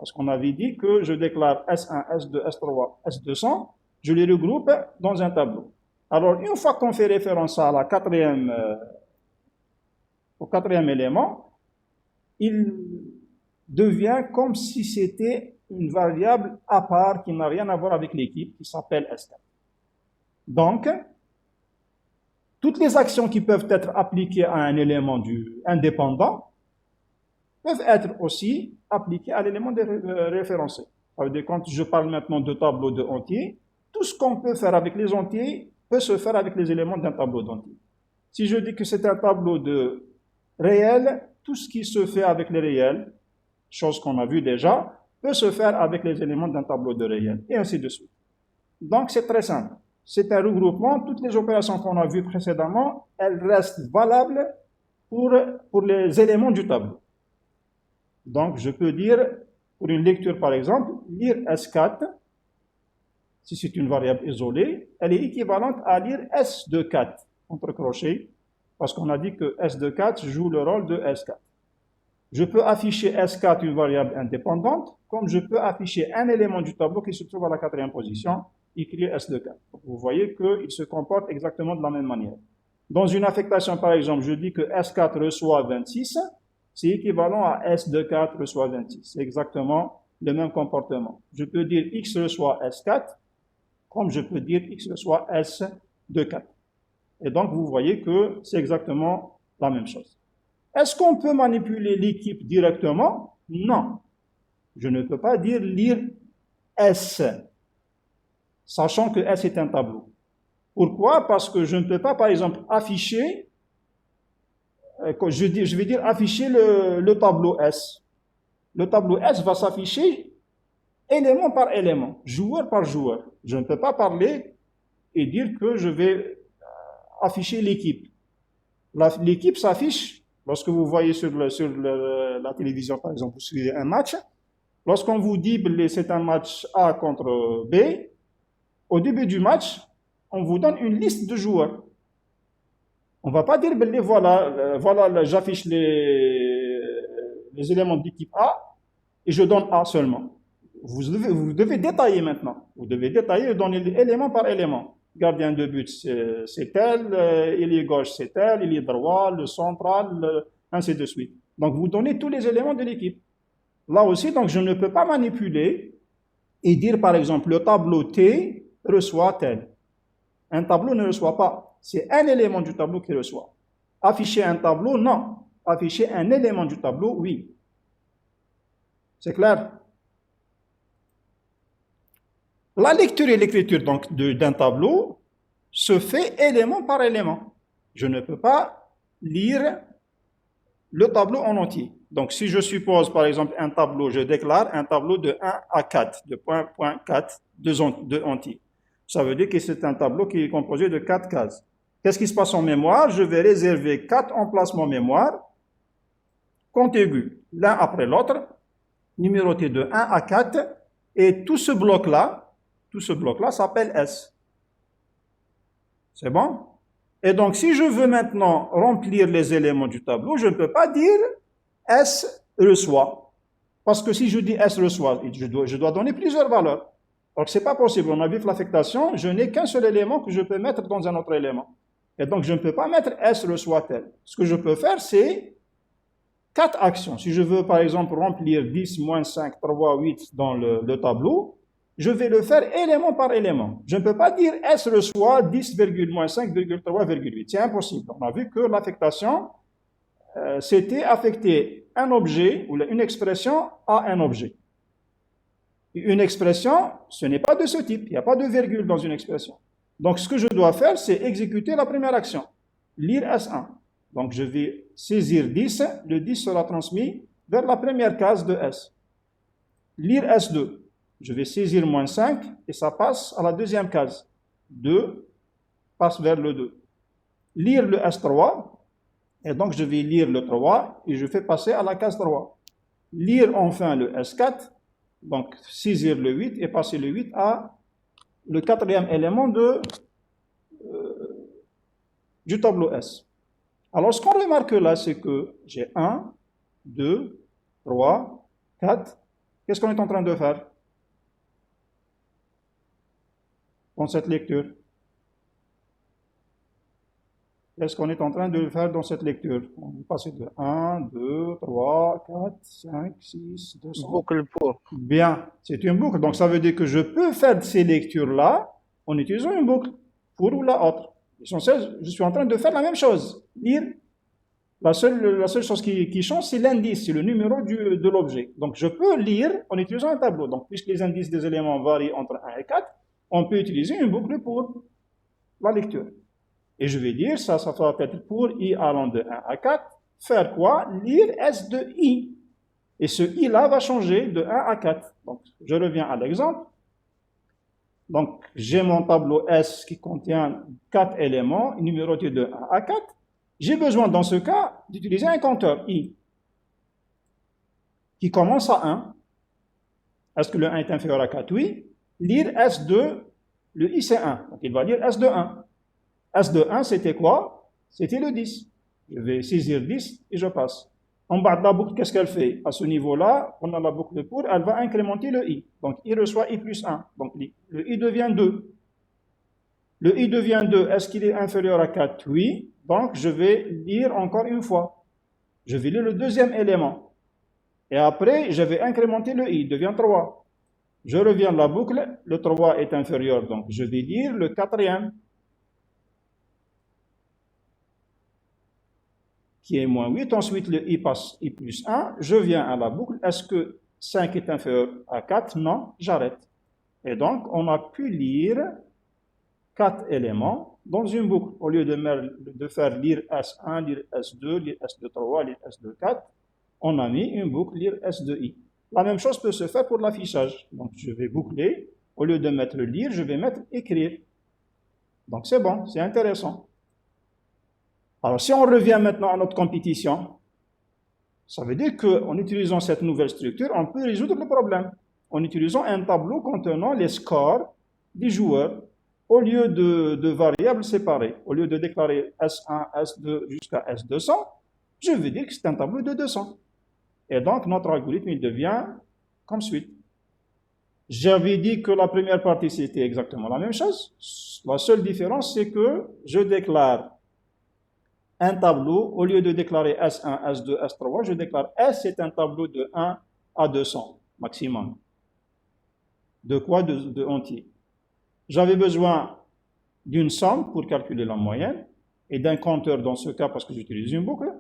A: Parce qu'on avait dit que je déclare S1, S2, S3, S200, je les regroupe dans un tableau. Alors, une fois qu'on fait référence à au quatrième élément, il devient comme si c'était une variable à part qui n'a rien à voir avec l'équipe, qui s'appelle S4. Donc, toutes les actions qui peuvent être appliquées à un élément indépendant peuvent être aussi appliquées à l'élément référencé. Quand je parle maintenant de tableau de entiers, tout ce qu'on peut faire avec les entiers peut se faire avec les éléments d'un tableau d'entiers. Si je dis que c'est un tableau de réel, tout ce qui se fait avec les réels, chose qu'on a vu déjà, peut se faire avec les éléments d'un tableau de réel, et ainsi de suite. Donc c'est très simple. C'est un regroupement. Toutes les opérations qu'on a vues précédemment, elles restent valables pour les éléments du tableau. Donc je peux dire, pour une lecture par exemple, lire S4, si c'est une variable isolée, elle est équivalente à lire S de 4, entre crochets, parce qu'on a dit que S de 4 joue le rôle de S4. Je peux afficher S4 une variable indépendante, comme je peux afficher un élément du tableau qui se trouve à la quatrième position, écrit S de 4. Donc vous voyez qu'il se comporte exactement de la même manière. Dans une affectation, par exemple, je dis que S4 reçoit 26, c'est équivalent à S de 4 reçoit 26. C'est exactement le même comportement. Je peux dire X reçoit S4, comme je peux dire X reçoit S de 4. Et donc, vous voyez que c'est exactement la même chose. Est-ce qu'on peut manipuler l'équipe directement? Non. Je ne peux pas dire lire S, sachant que S est un tableau. Pourquoi? Parce que je ne peux pas, par exemple, afficher, je vais dire afficher le tableau S. Le tableau S va s'afficher élément par élément, joueur par joueur. Je ne peux pas parler et dire que je vais afficher l'équipe. L'équipe s'affiche lorsque vous voyez sur la télévision, par exemple, vous suivez un match. Lorsqu'on vous dit c'est un match A contre B, au début du match, on vous donne une liste de joueurs. On ne va pas dire, voilà, j'affiche les éléments d'équipe A et je donne A seulement. Vous devez détailler maintenant. Vous devez détailler et donner élément par élément. Gardien de but, c'est tel, ailier gauche, c'est tel, ailier droit, le central, ainsi de suite. Donc, vous donnez tous les éléments de l'équipe. Là aussi, donc, je ne peux pas manipuler et dire, par exemple, le tableau T reçoit tel. Un tableau ne reçoit pas. C'est un élément du tableau qui reçoit. Afficher un tableau, non. Afficher un élément du tableau, oui. C'est clair? La lecture et l'écriture d'un tableau se fait élément par élément. Je ne peux pas lire le tableau en entier. Donc, si je suppose, par exemple, un tableau, je déclare un tableau de 1 à 4, de point 4, deux entiers. Ça veut dire que c'est un tableau qui est composé de 4 cases. Qu'est-ce qui se passe en mémoire? Je vais réserver 4 emplacements mémoire, contigus, l'un après l'autre, numérotés de 1 à 4, et tout ce bloc-là s'appelle S. C'est bon? Et donc, si je veux maintenant remplir les éléments du tableau, je ne peux pas dire S reçoit. Parce que si je dis S reçoit, je dois donner plusieurs valeurs. Donc, ce n'est pas possible. On a vu que l'affectation, je n'ai qu'un seul élément que je peux mettre dans un autre élément. Et donc, je ne peux pas mettre S reçoit tel. Ce que je peux faire, c'est 4 actions. Si je veux, par exemple, remplir 10, moins 5, 3, 8 dans le tableau, je vais le faire élément par élément. Je ne peux pas dire S reçoit 10, moins 5, 3, 8. C'est impossible. On a vu que l'affectation, c'était affecter un objet ou une expression à un objet. Une expression, ce n'est pas de ce type. Il n'y a pas de virgule dans une expression. Donc, ce que je dois faire, c'est exécuter la première action. Lire S1. Donc, je vais saisir 10. Le 10 sera transmis vers la première case de S. Lire S2. Je vais saisir moins 5 et ça passe à la deuxième case. 2 passe vers le 2. Lire le S3. Et donc, je vais lire le 3 et je fais passer à la case 3. Lire enfin le S4. Donc, saisir le 8 et passer le 8 à le quatrième élément du tableau S. Alors, ce qu'on remarque là, c'est que j'ai 1, 2, 3, 4, Qu'est-ce qu'on est en train de faire dans cette lecture? Qu'est-ce qu'on est en train de faire dans cette lecture? On est passé de 1, 2, 3, 4, 5, 6, 200.
C: Boucle pour.
A: Bien, c'est une boucle. Donc ça veut dire que je peux faire ces lectures-là en utilisant une boucle, pour ou la autre. L'essentiel, je suis en train de faire la même chose. Lire, la seule chose qui change, c'est l'indice, c'est le numéro de l'objet. Donc je peux lire en utilisant un tableau. Donc puisque les indices des éléments varient entre 1 et 4, on peut utiliser une boucle pour la lecture. Et je vais dire, ça va être pour i allant de 1 à 4, faire quoi? Lire S de i. Et ce i-là va changer de 1 à 4. Donc, je reviens à l'exemple. Donc, j'ai mon tableau S qui contient 4 éléments, numérotés de 1 à 4. J'ai besoin, dans ce cas, d'utiliser un compteur i, qui commence à 1. Est-ce que le 1 est inférieur à 4? Oui. Lire S de, le i c'est 1. Donc, il va lire S de 1. S de 1, c'était quoi? C'était le 10. Je vais saisir 10 et je passe. En bas de la boucle, qu'est-ce qu'elle fait? À ce niveau-là, on a la boucle pour, elle va incrémenter le i. Donc, i reçoit i plus 1. Donc, le i devient 2. Le i devient 2. Est-ce qu'il est inférieur à 4? Oui. Donc, je vais lire encore une fois. Je vais lire le deuxième élément. Et après, je vais incrémenter le i. Il devient 3. Je reviens de la boucle. Le 3 est inférieur. Donc, je vais lire le quatrième, qui est moins 8. Ensuite, le i passe i plus 1. Je viens à la boucle. Est-ce que 5 est inférieur à 4? Non, j'arrête. Et donc, on a pu lire 4 éléments dans une boucle. Au lieu de faire lire S1, lire S2, lire S2, lire S2, on a mis une boucle lire S2i. La même chose peut se faire pour l'affichage. Donc, je vais boucler. Au lieu de mettre lire, je vais mettre écrire. Donc, c'est bon, c'est intéressant. Alors, si on revient maintenant à notre compétition, ça veut dire qu'en utilisant cette nouvelle structure, on peut résoudre le problème. En utilisant un tableau contenant les scores des joueurs, au lieu de variables séparées. Au lieu de déclarer S1, S2 jusqu'à S200, je vais dire que c'est un tableau de 200. Et donc, notre algorithme, il devient comme suit. J'avais dit que la première partie, c'était exactement la même chose. La seule différence, c'est que je déclare un tableau, au lieu de déclarer S1, S2, S3, je déclare S, c'est un tableau de 1 à 200 maximum. De quoi? De entier. J'avais besoin d'une somme pour calculer la moyenne, et d'un compteur dans ce cas parce que j'utilise une boucle,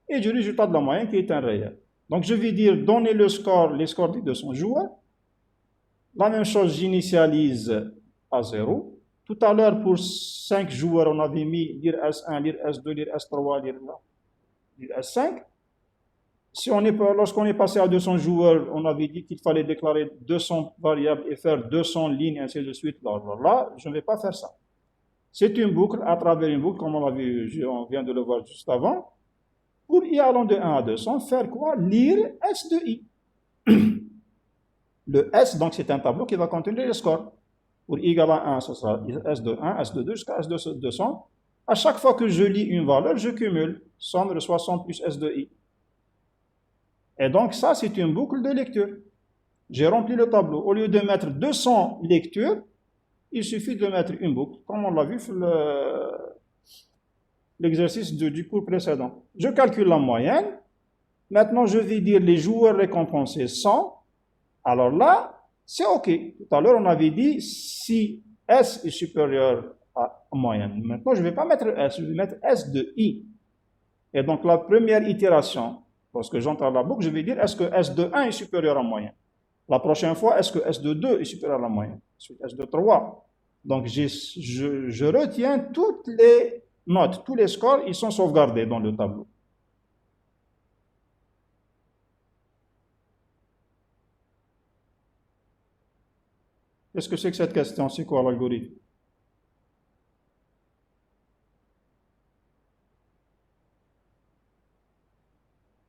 A: et du résultat de la moyenne qui est un réel. Donc je vais dire, donner les scores des 200 joueurs. La même chose, j'initialise à 0. Tout à l'heure, pour 5 joueurs, on avait mis lire S1, lire S2, lire S3, lire S5. Lorsqu'on est passé à 200 joueurs, on avait dit qu'il fallait déclarer 200 variables et faire 200 lignes, ainsi de suite. Là, je ne vais pas faire ça. C'est une boucle, à travers une boucle, comme on vient de le voir juste avant. Pour i allant de 1 à 200, faire quoi? Lire S de i. Le S, donc, c'est un tableau qui va contenir les scores. Pour i égale à 1, ce sera S de 1, S de 2 jusqu'à S de 200. À chaque fois que je lis une valeur, je cumule. Somme reçoit 100 plus S de i. Et donc, ça, c'est une boucle de lecture. J'ai rempli le tableau. Au lieu de mettre 200 lectures, il suffit de mettre une boucle, comme on l'a vu sur l'exercice du cours précédent. Je calcule la moyenne. Maintenant, je vais dire les joueurs récompensés 100. Alors là, c'est OK. Tout à l'heure, on avait dit si S est supérieur à moyenne. Maintenant, je ne vais pas mettre S, je vais mettre S de I. Et donc, la première itération, lorsque j'entre à la boucle, je vais dire est-ce que S de 1 est supérieur à moyenne. La prochaine fois, est-ce que S de 2 est supérieur à la moyenne? Ensuite, S de 3. Donc, je retiens toutes les notes, tous les scores, ils sont sauvegardés dans le tableau. Qu'est-ce que c'est que cette question? C'est quoi l'algorithme?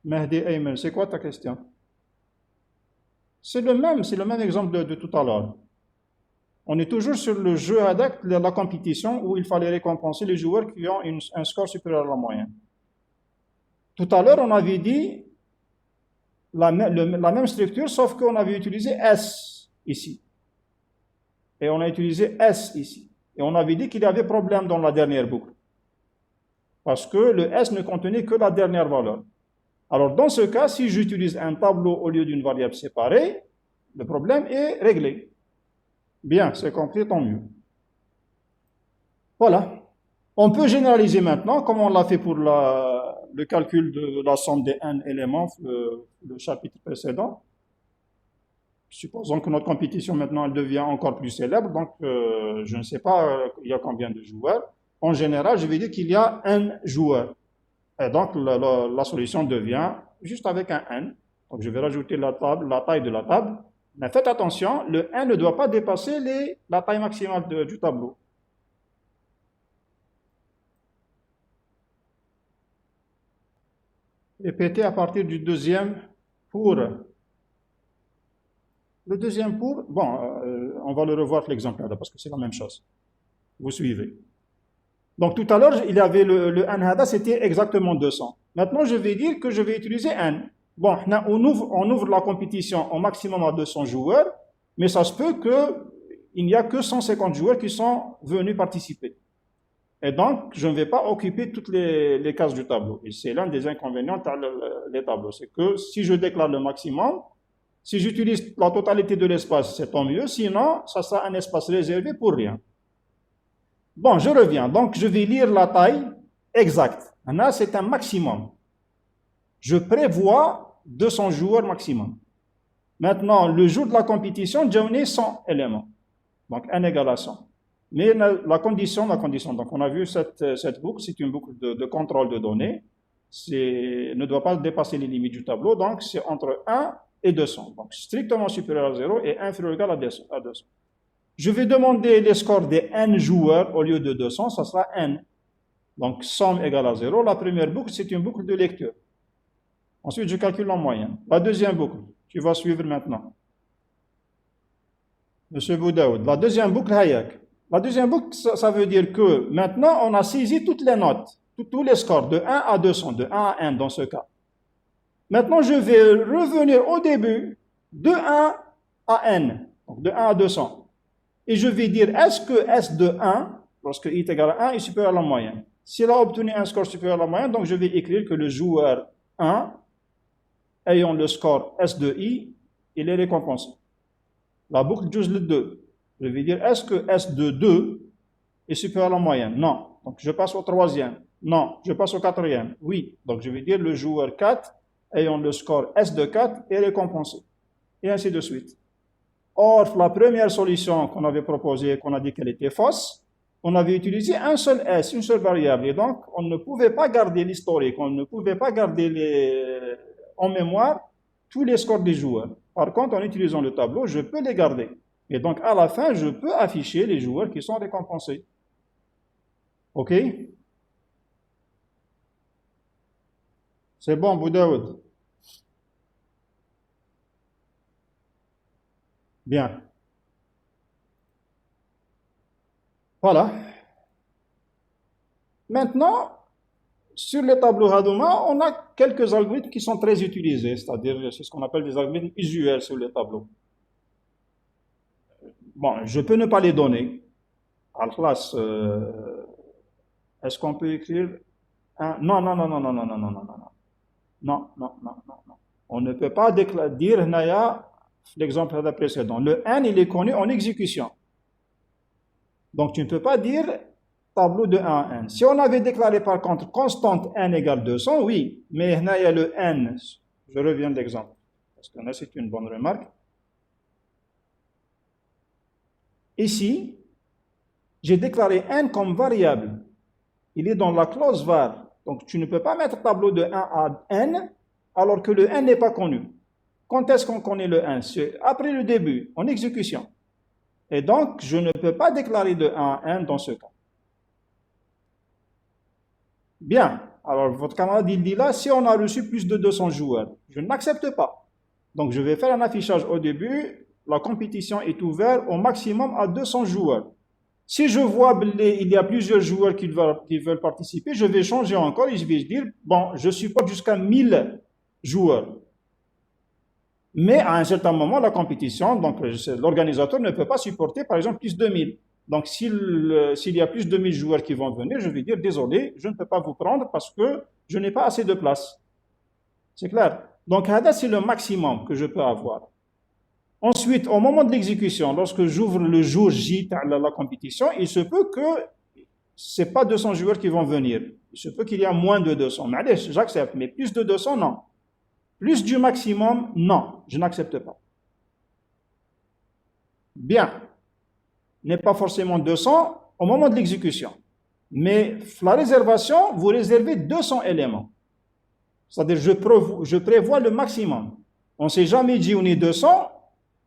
A: Mehdi Ayman, c'est quoi ta question? C'est le même exemple de tout à l'heure. On est toujours sur le jeu avec la compétition où il fallait récompenser les joueurs qui ont un score supérieur à la moyenne. Tout à l'heure, on avait dit la même structure, sauf qu'on avait utilisé S ici. Et on a utilisé S ici. Et on avait dit qu'il y avait problème dans la dernière boucle. Parce que le S ne contenait que la dernière valeur. Alors, dans ce cas, si j'utilise un tableau au lieu d'une variable séparée, le problème est réglé. Bien, c'est compris, tant mieux. Voilà. On peut généraliser maintenant, comme on l'a fait pour le calcul de la somme des n éléments, le chapitre précédent. Supposons que notre compétition maintenant elle devient encore plus célèbre, donc je ne sais pas il y a combien de joueurs. En général, je vais dire qu'il y a n joueurs. Et donc la solution devient juste avec un n. Donc je vais rajouter la taille de la table. Mais faites attention, le n ne doit pas dépasser la taille maximale du tableau. Répétez à partir du deuxième pour. Le deuxième pour, bon, on va le revoir l'exemplaire parce que c'est la même chose. Vous suivez. Donc tout à l'heure, il y avait le n hada, c'était exactement 200. Maintenant, je vais dire que je vais utiliser n. Bon, on ouvre la compétition au maximum à 200 joueurs, mais ça se peut qu'il n'y a que 150 joueurs qui sont venus participer. Et donc, je ne vais pas occuper toutes les cases du tableau. Et c'est l'un des inconvénients des tableaux. C'est que si je déclare le maximum, si j'utilise la totalité de l'espace, c'est tant mieux. Sinon, ça sera un espace réservé pour rien. Bon, je reviens. Donc, je vais lire la taille exacte. Là, c'est un maximum. Je prévois 200 joueurs maximum. Maintenant, le jour de la compétition, j'en ai 100 éléments. Donc, n égale à 100. Mais la condition, donc on a vu cette boucle, c'est une boucle de contrôle de données, ne doit pas dépasser les limites du tableau, donc c'est entre 1 et 200, donc strictement supérieur à 0 et inférieur ou égal à 200. Je vais demander les scores des n joueurs au lieu de 200, ça sera n. Donc somme égale à 0, la première boucle c'est une boucle de lecture. Ensuite je calcule en moyenne. La deuxième boucle, tu vas suivre maintenant. Monsieur Boudaoud, la deuxième boucle Hayak. La deuxième boucle, ça veut dire que maintenant, on a saisi toutes les notes, tous les scores, de 1 à 200, de 1 à n dans ce cas. Maintenant, je vais revenir au début de 1 à n, donc de 1 à 200. Et je vais dire, est-ce que S de 1, lorsque i est égal à 1, est supérieur à la moyenne? S'il a obtenu un score supérieur à la moyenne, donc je vais écrire que le joueur 1, ayant le score S de i, il est récompensé. La boucle juz le 2. Je vais dire, est-ce que S de 2 est supérieur à la moyenne? Non. Donc, je passe au troisième. Non. Je passe au quatrième. Oui. Donc, je vais dire, le joueur 4, ayant le score S de 4, est récompensé. Et ainsi de suite. Or, la première solution qu'on avait proposée, qu'on a dit qu'elle était fausse, on avait utilisé un seul S, une seule variable. Et donc, on ne pouvait pas garder l'historique, on ne pouvait pas garder en mémoire tous les scores des joueurs. Par contre, en utilisant le tableau, je peux les garder. Et donc, à la fin, je peux afficher les joueurs qui sont récompensés. OK? C'est bon, Boudaoud? Bien. Voilà. Maintenant, sur le tableau Hadoma, on a quelques algorithmes qui sont très utilisés, c'est-à-dire, c'est ce qu'on appelle des algorithmes usuels sur le tableau. Bon, je peux ne pas les donner. Al-Khlas, est-ce qu'on peut écrire un... Non. Non. On ne peut pas dire Naya, l'exemple précédent. Le n, il est connu en exécution. Donc, tu ne peux pas dire tableau de 1 à n. Si on avait déclaré par contre constante n égale 200, oui. Mais Naya, le n, je reviens de l'exemple, parce que là, c'est une bonne remarque. Ici, j'ai déclaré n comme variable. Il est dans la clause var. Donc, tu ne peux pas mettre tableau de 1 à n alors que le n n'est pas connu. Quand est-ce qu'on connaît le n? C'est après le début, en exécution. Et donc, je ne peux pas déclarer de 1 à n dans ce cas. Bien. Alors, votre camarade, il dit là, si on a reçu plus de 200 joueurs, je n'accepte pas. Donc, je vais faire un affichage au début. La compétition est ouverte au maximum à 200 joueurs. Si je vois il y a plusieurs joueurs qui veulent participer, je vais changer encore et je vais dire, bon, je supporte jusqu'à 1000 joueurs. Mais à un certain moment, la compétition, donc l'organisateur ne peut pas supporter, par exemple, plus de 1000. Donc, s'il y a plus de 1000 joueurs qui vont venir, je vais dire, désolé, je ne peux pas vous prendre parce que je n'ai pas assez de place. C'est clair? Donc, c'est le maximum que je peux avoir. Ensuite, au moment de l'exécution, lorsque j'ouvre le jour J de la compétition, il se peut que ce n'est pas 200 joueurs qui vont venir. Il se peut qu'il y a moins de 200. Mais j'accepte. Mais plus de 200, non. Plus du maximum, non. Je n'accepte pas. Bien. N'est pas forcément 200 au moment de l'exécution. Mais la réservation, vous réservez 200 éléments. C'est-à-dire, je prévois le maximum. On ne s'est jamais dit on est 200.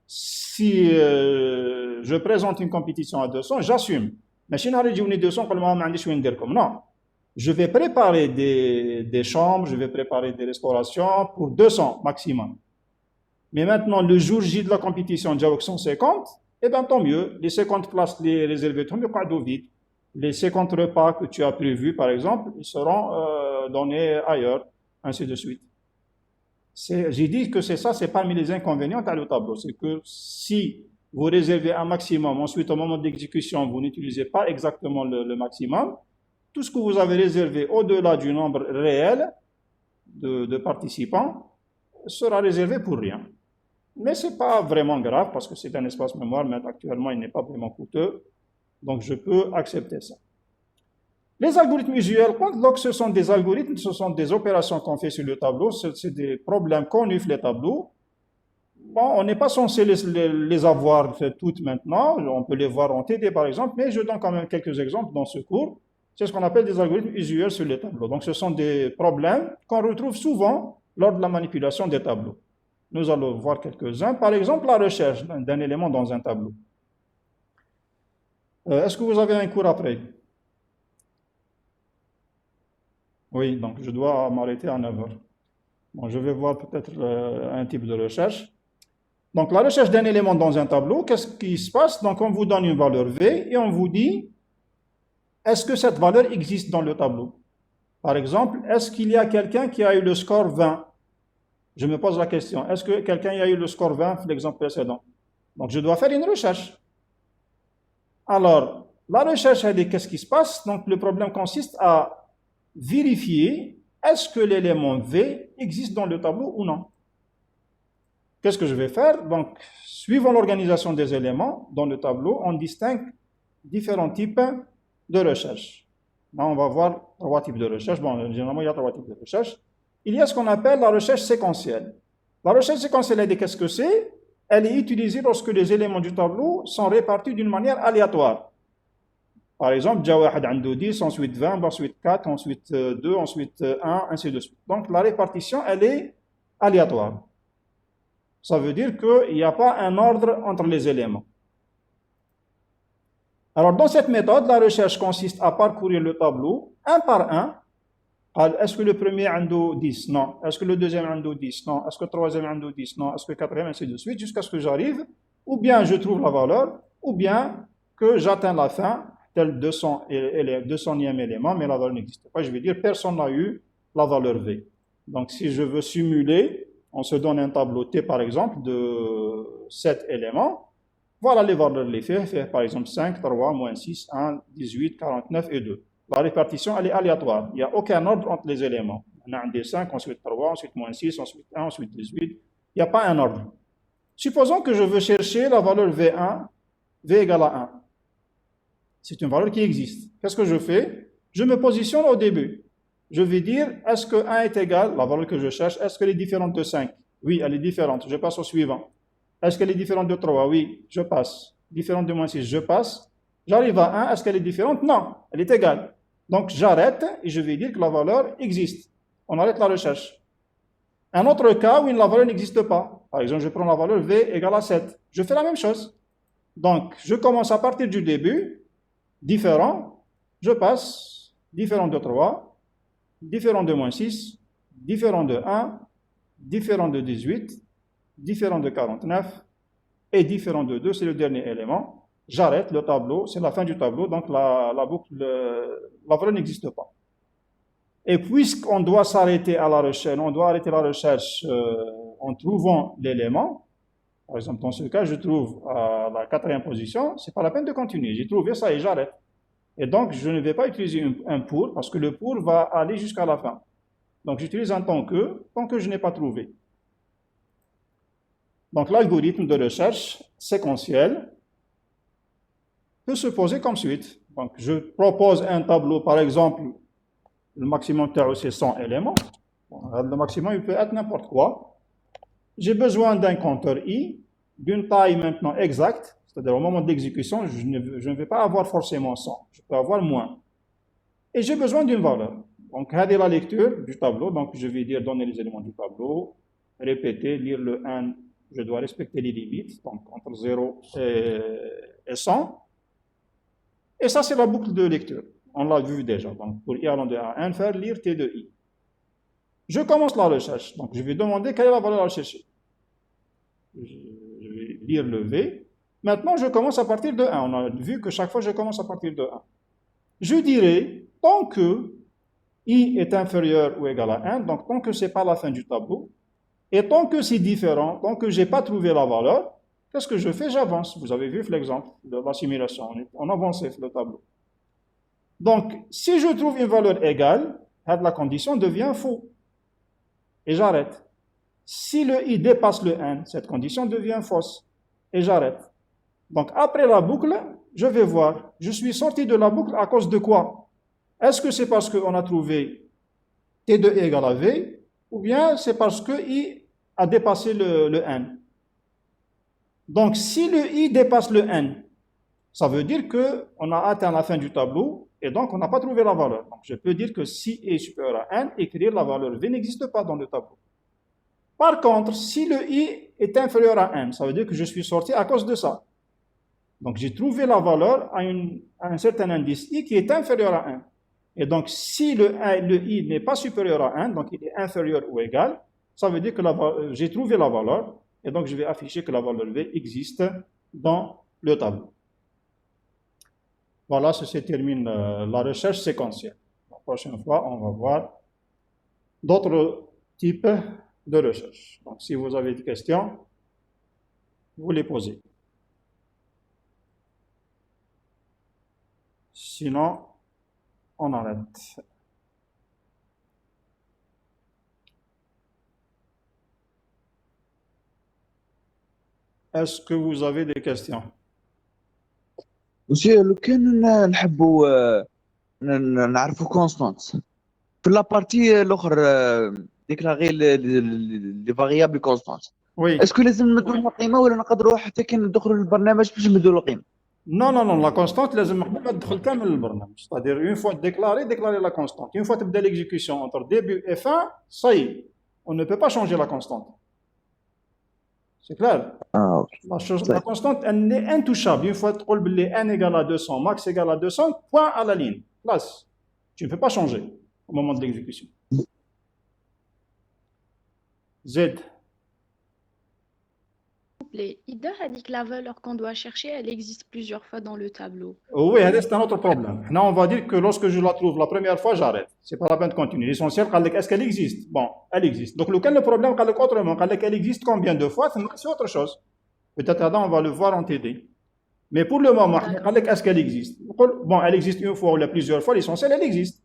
A: Si je présente une compétition à 200, j'assume. Mais si on a dit on est 200, non. Je vais préparer des chambres, je vais préparer des restaurations pour 200 maximum. Mais maintenant, le jour J de la compétition, déjà 150, eh bien tant mieux. Les 50 places les réservées, vide. Les 50 repas que tu as prévus, par exemple, ils seront donnés ailleurs, ainsi de suite. J'ai dit que c'est ça, c'est parmi les inconvénients dans le tableau. C'est que si vous réservez un maximum, ensuite au moment de l'exécution, vous n'utilisez pas exactement le maximum, tout ce que vous avez réservé au-delà du nombre réel de participants sera réservé pour rien. Mais ce n'est pas vraiment grave parce que c'est un espace mémoire, mais actuellement il n'est pas vraiment coûteux. Donc je peux accepter ça. Les algorithmes usuels, donc ce sont des algorithmes, ce sont des opérations qu'on fait sur le tableau, c'est des problèmes qu'on ouvre les tableaux. Bon, on n'est pas censé les avoir toutes maintenant, on peut les voir en TD par exemple, mais je donne quand même quelques exemples dans ce cours. C'est ce qu'on appelle des algorithmes usuels sur les tableaux. Donc ce sont des problèmes qu'on retrouve souvent lors de la manipulation des tableaux. Nous allons voir quelques-uns. Par exemple, la recherche d'un élément dans un tableau. Est-ce que vous avez un cours après? Oui, donc je dois m'arrêter à 9 heures. Bon, je vais voir peut-être un type de recherche. Donc la recherche d'un élément dans un tableau, qu'est-ce qui se passe? Donc on vous donne une valeur V et on vous dit, est-ce que cette valeur existe dans le tableau? Par exemple, est-ce qu'il y a quelqu'un qui a eu le score 20? Je me pose la question, est-ce que quelqu'un a eu le score 20 pour l'exemple précédent? Donc je dois faire une recherche. Alors, la recherche, elle dit qu'est-ce qui se passe? Donc le problème consiste à vérifier est-ce que l'élément V existe dans le tableau ou non. Qu'est-ce que je vais faire? Donc, suivant l'organisation des éléments dans le tableau, on distingue différents types de recherche. Là, on va voir 3 types de recherche. Bon, généralement, il y a 3 types de recherche. Il y a ce qu'on appelle la recherche séquentielle. La recherche séquentielle, elle dit qu'est-ce que c'est? Elle est utilisée lorsque les éléments du tableau sont répartis d'une manière aléatoire. Par exemple, Jawahad عنده 10, ensuite 20, ensuite 4, ensuite 2, ensuite 1, ainsi de suite. Donc la répartition, elle est aléatoire. Ça veut dire qu'il n'y a pas un ordre entre les éléments. Alors dans cette méthode, la recherche consiste à parcourir le tableau un par un. Est-ce que le premier عنده 10? Non. Est-ce que le deuxième عنده 10? Non. Est-ce que le troisième عنده 10? Non. Est-ce que le quatrième, ainsi de suite, jusqu'à ce que j'arrive, ou bien je trouve la valeur, ou bien que j'atteins la fin, tel 200e élément, mais la valeur n'existe pas. Je vais dire, personne n'a eu la valeur V. Donc, si je veux simuler, on se donne un tableau T, par exemple, de 7 éléments. Voilà les valeurs de l'effet, par exemple 5, 3, moins 6, 1, 18, 49 et 2. La répartition, elle est aléatoire. Il n'y a aucun ordre entre les éléments. On a un des 5, ensuite 3, ensuite moins 6, ensuite 1, ensuite 18. Il n'y a pas un ordre. Supposons que je veux chercher la valeur V1, V égale à 1. C'est une valeur qui existe. Qu'est-ce que je fais? Je me positionne au début. Je vais dire, est-ce que 1 est égal, la valeur que je cherche, est-ce qu'elle est différente de 5? Oui, elle est différente. Je passe au suivant. Est-ce qu'elle est différente de 3? Oui, je passe. Différente de moins 6, je passe. J'arrive à 1, est-ce qu'elle est différente? Non, elle est égale. Donc j'arrête et je vais dire que la valeur existe. On arrête la recherche. Un autre cas où la valeur n'existe pas. Par exemple, je prends la valeur V égale à 7. Je fais la même chose. Donc, je commence à partir du début. Différent, je passe, différent de 3, différent de moins 6, différent de 1, différent de 18, différent de 49 et différent de 2, c'est le dernier élément. J'arrête le tableau, c'est la fin du tableau, donc la valeur n'existe pas. Et puisqu'on doit s'arrêter à la recherche, on doit arrêter la recherche, en trouvant l'élément. Par exemple, dans ce cas, je trouve à la 4e position, c'est pas la peine de continuer. J'ai trouvé ça et j'arrête. Et donc, je ne vais pas utiliser un pour, parce que le pour va aller jusqu'à la fin. Donc, j'utilise un tant que je n'ai pas trouvé. Donc, l'algorithme de recherche séquentielle peut se poser comme suite. Donc, je propose un tableau, par exemple, le maximum c'est 100 éléments. Bon, le maximum, il peut être n'importe quoi. J'ai besoin d'un compteur i, d'une taille maintenant exacte, c'est-à-dire au moment d'exécution, je ne vais pas avoir forcément 100, je peux avoir moins. Et j'ai besoin d'une valeur. Donc, c'est la lecture du tableau. Donc, je vais dire donner les éléments du tableau, répéter, lire le 1, je dois respecter les limites, donc entre 0 et 100. Et ça, c'est la boucle de lecture. On l'a vu déjà. Donc, pour i allant de A à 1, faire lire t de i. Je commence la recherche. Donc, je vais demander quelle est la valeur à chercher. Je vais lire le V. Maintenant, je commence à partir de 1. On a vu que chaque fois, je commence à partir de 1. Je dirais, tant que i est inférieur ou égal à 1, donc tant que ce n'est pas la fin du tableau, et tant que c'est différent, tant que je n'ai pas trouvé la valeur, qu'est-ce que je fais? J'avance. Vous avez vu l'exemple de la simulation. On avançait le tableau. Donc, si je trouve une valeur égale, la condition devient faux. Et j'arrête. Si le i dépasse le 1, cette condition devient fausse. Et j'arrête. Donc, après la boucle, je vais voir. Je suis sorti de la boucle à cause de quoi? Est-ce que c'est parce qu'on a trouvé t de i égale à v, ou bien c'est parce que i a dépassé le n? Donc, si le i dépasse le n, ça veut dire qu'on a atteint la fin du tableau, et donc on n'a pas trouvé la valeur. Donc, je peux dire que si i est supérieur à n, écrire la valeur v n'existe pas dans le tableau. Par contre, si le i est inférieur à n, ça veut dire que je suis sorti à cause de ça. Donc, j'ai trouvé la valeur à un certain indice i qui est inférieur à 1. Et donc, si le i n'est pas supérieur à 1, donc il est inférieur ou égal, ça veut dire que j'ai trouvé la valeur, et donc je vais afficher que la valeur v existe dans le tableau. Voilà, ceci termine la recherche séquentielle. La prochaine fois, on va voir d'autres types de recherche. Donc, si vous avez des questions, vous les posez. Sinon, on arrête. Est-ce que vous avez des questions?
C: Monsieur, لو كان نحبوا نعرفوا كونستانت في لابارتي الاخر ديكلاغي لي فاريابل كونستانت
A: Oui.
C: اسكو لازم نمدوا لها قيمه ولا نقدروا حتى كي ندخلوا للبرنامج باش نمدوا له قيمه؟
A: Non, non, non, la constante, لازم قبل ما تدخل كامل البرنامج. C'est-à-dire, une fois déclarer la constante. Une fois تبدا l'exécution entre début et fin, ça y est, on ne peut pas changer la constante. C'est clair? La constante, elle est intouchable. Une fois تقول باللي n égale à 200, max égale à 200, point à la ligne. Place. Tu ne peux pas changer au moment de l'exécution. Z.
B: Ida a dit que la valeur qu'on doit chercher, elle existe plusieurs fois dans le tableau.
A: Oui, c'est un autre problème. Là, on va dire que lorsque je la trouve la première fois, j'arrête. C'est pas la peine de continuer. L'essentiel, est-ce qu'elle existe? Bon, elle existe. Donc, le problème, autrement, elle existe combien de fois, c'est autre chose. Peut-être là, on va le voir en TD. Mais pour le moment, est-ce qu'elle existe? Bon, elle existe une fois ou plusieurs fois, l'essentiel, elle existe.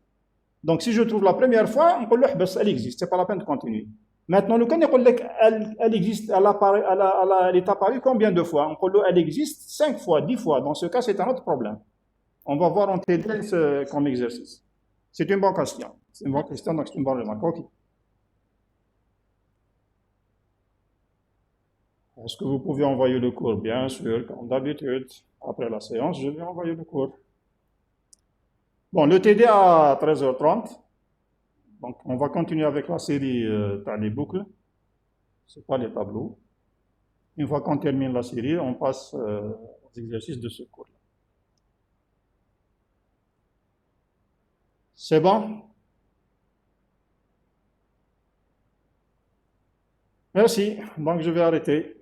A: Donc, si je trouve la première fois, on peut le elle existe. C'est pas la peine de continuer. Maintenant, le cas, elle existe, elle est apparue combien de fois? Elle existe 5 fois, 10 fois. Dans ce cas, c'est un autre problème. On va voir en TD comme exercice. C'est une bonne question. C'est une bonne question, donc c'est une bonne remarque. OK. Est-ce que vous pouvez envoyer le cours? Bien sûr, comme d'habitude. Après la séance, je vais envoyer le cours. Bon, le TD à 13h30. Donc, on va continuer avec la série dans les boucles. C'est pas les tableaux. Une fois qu'on termine la série, on passe aux exercices de ce cours-là. C'est bon? Merci. Donc, je vais arrêter.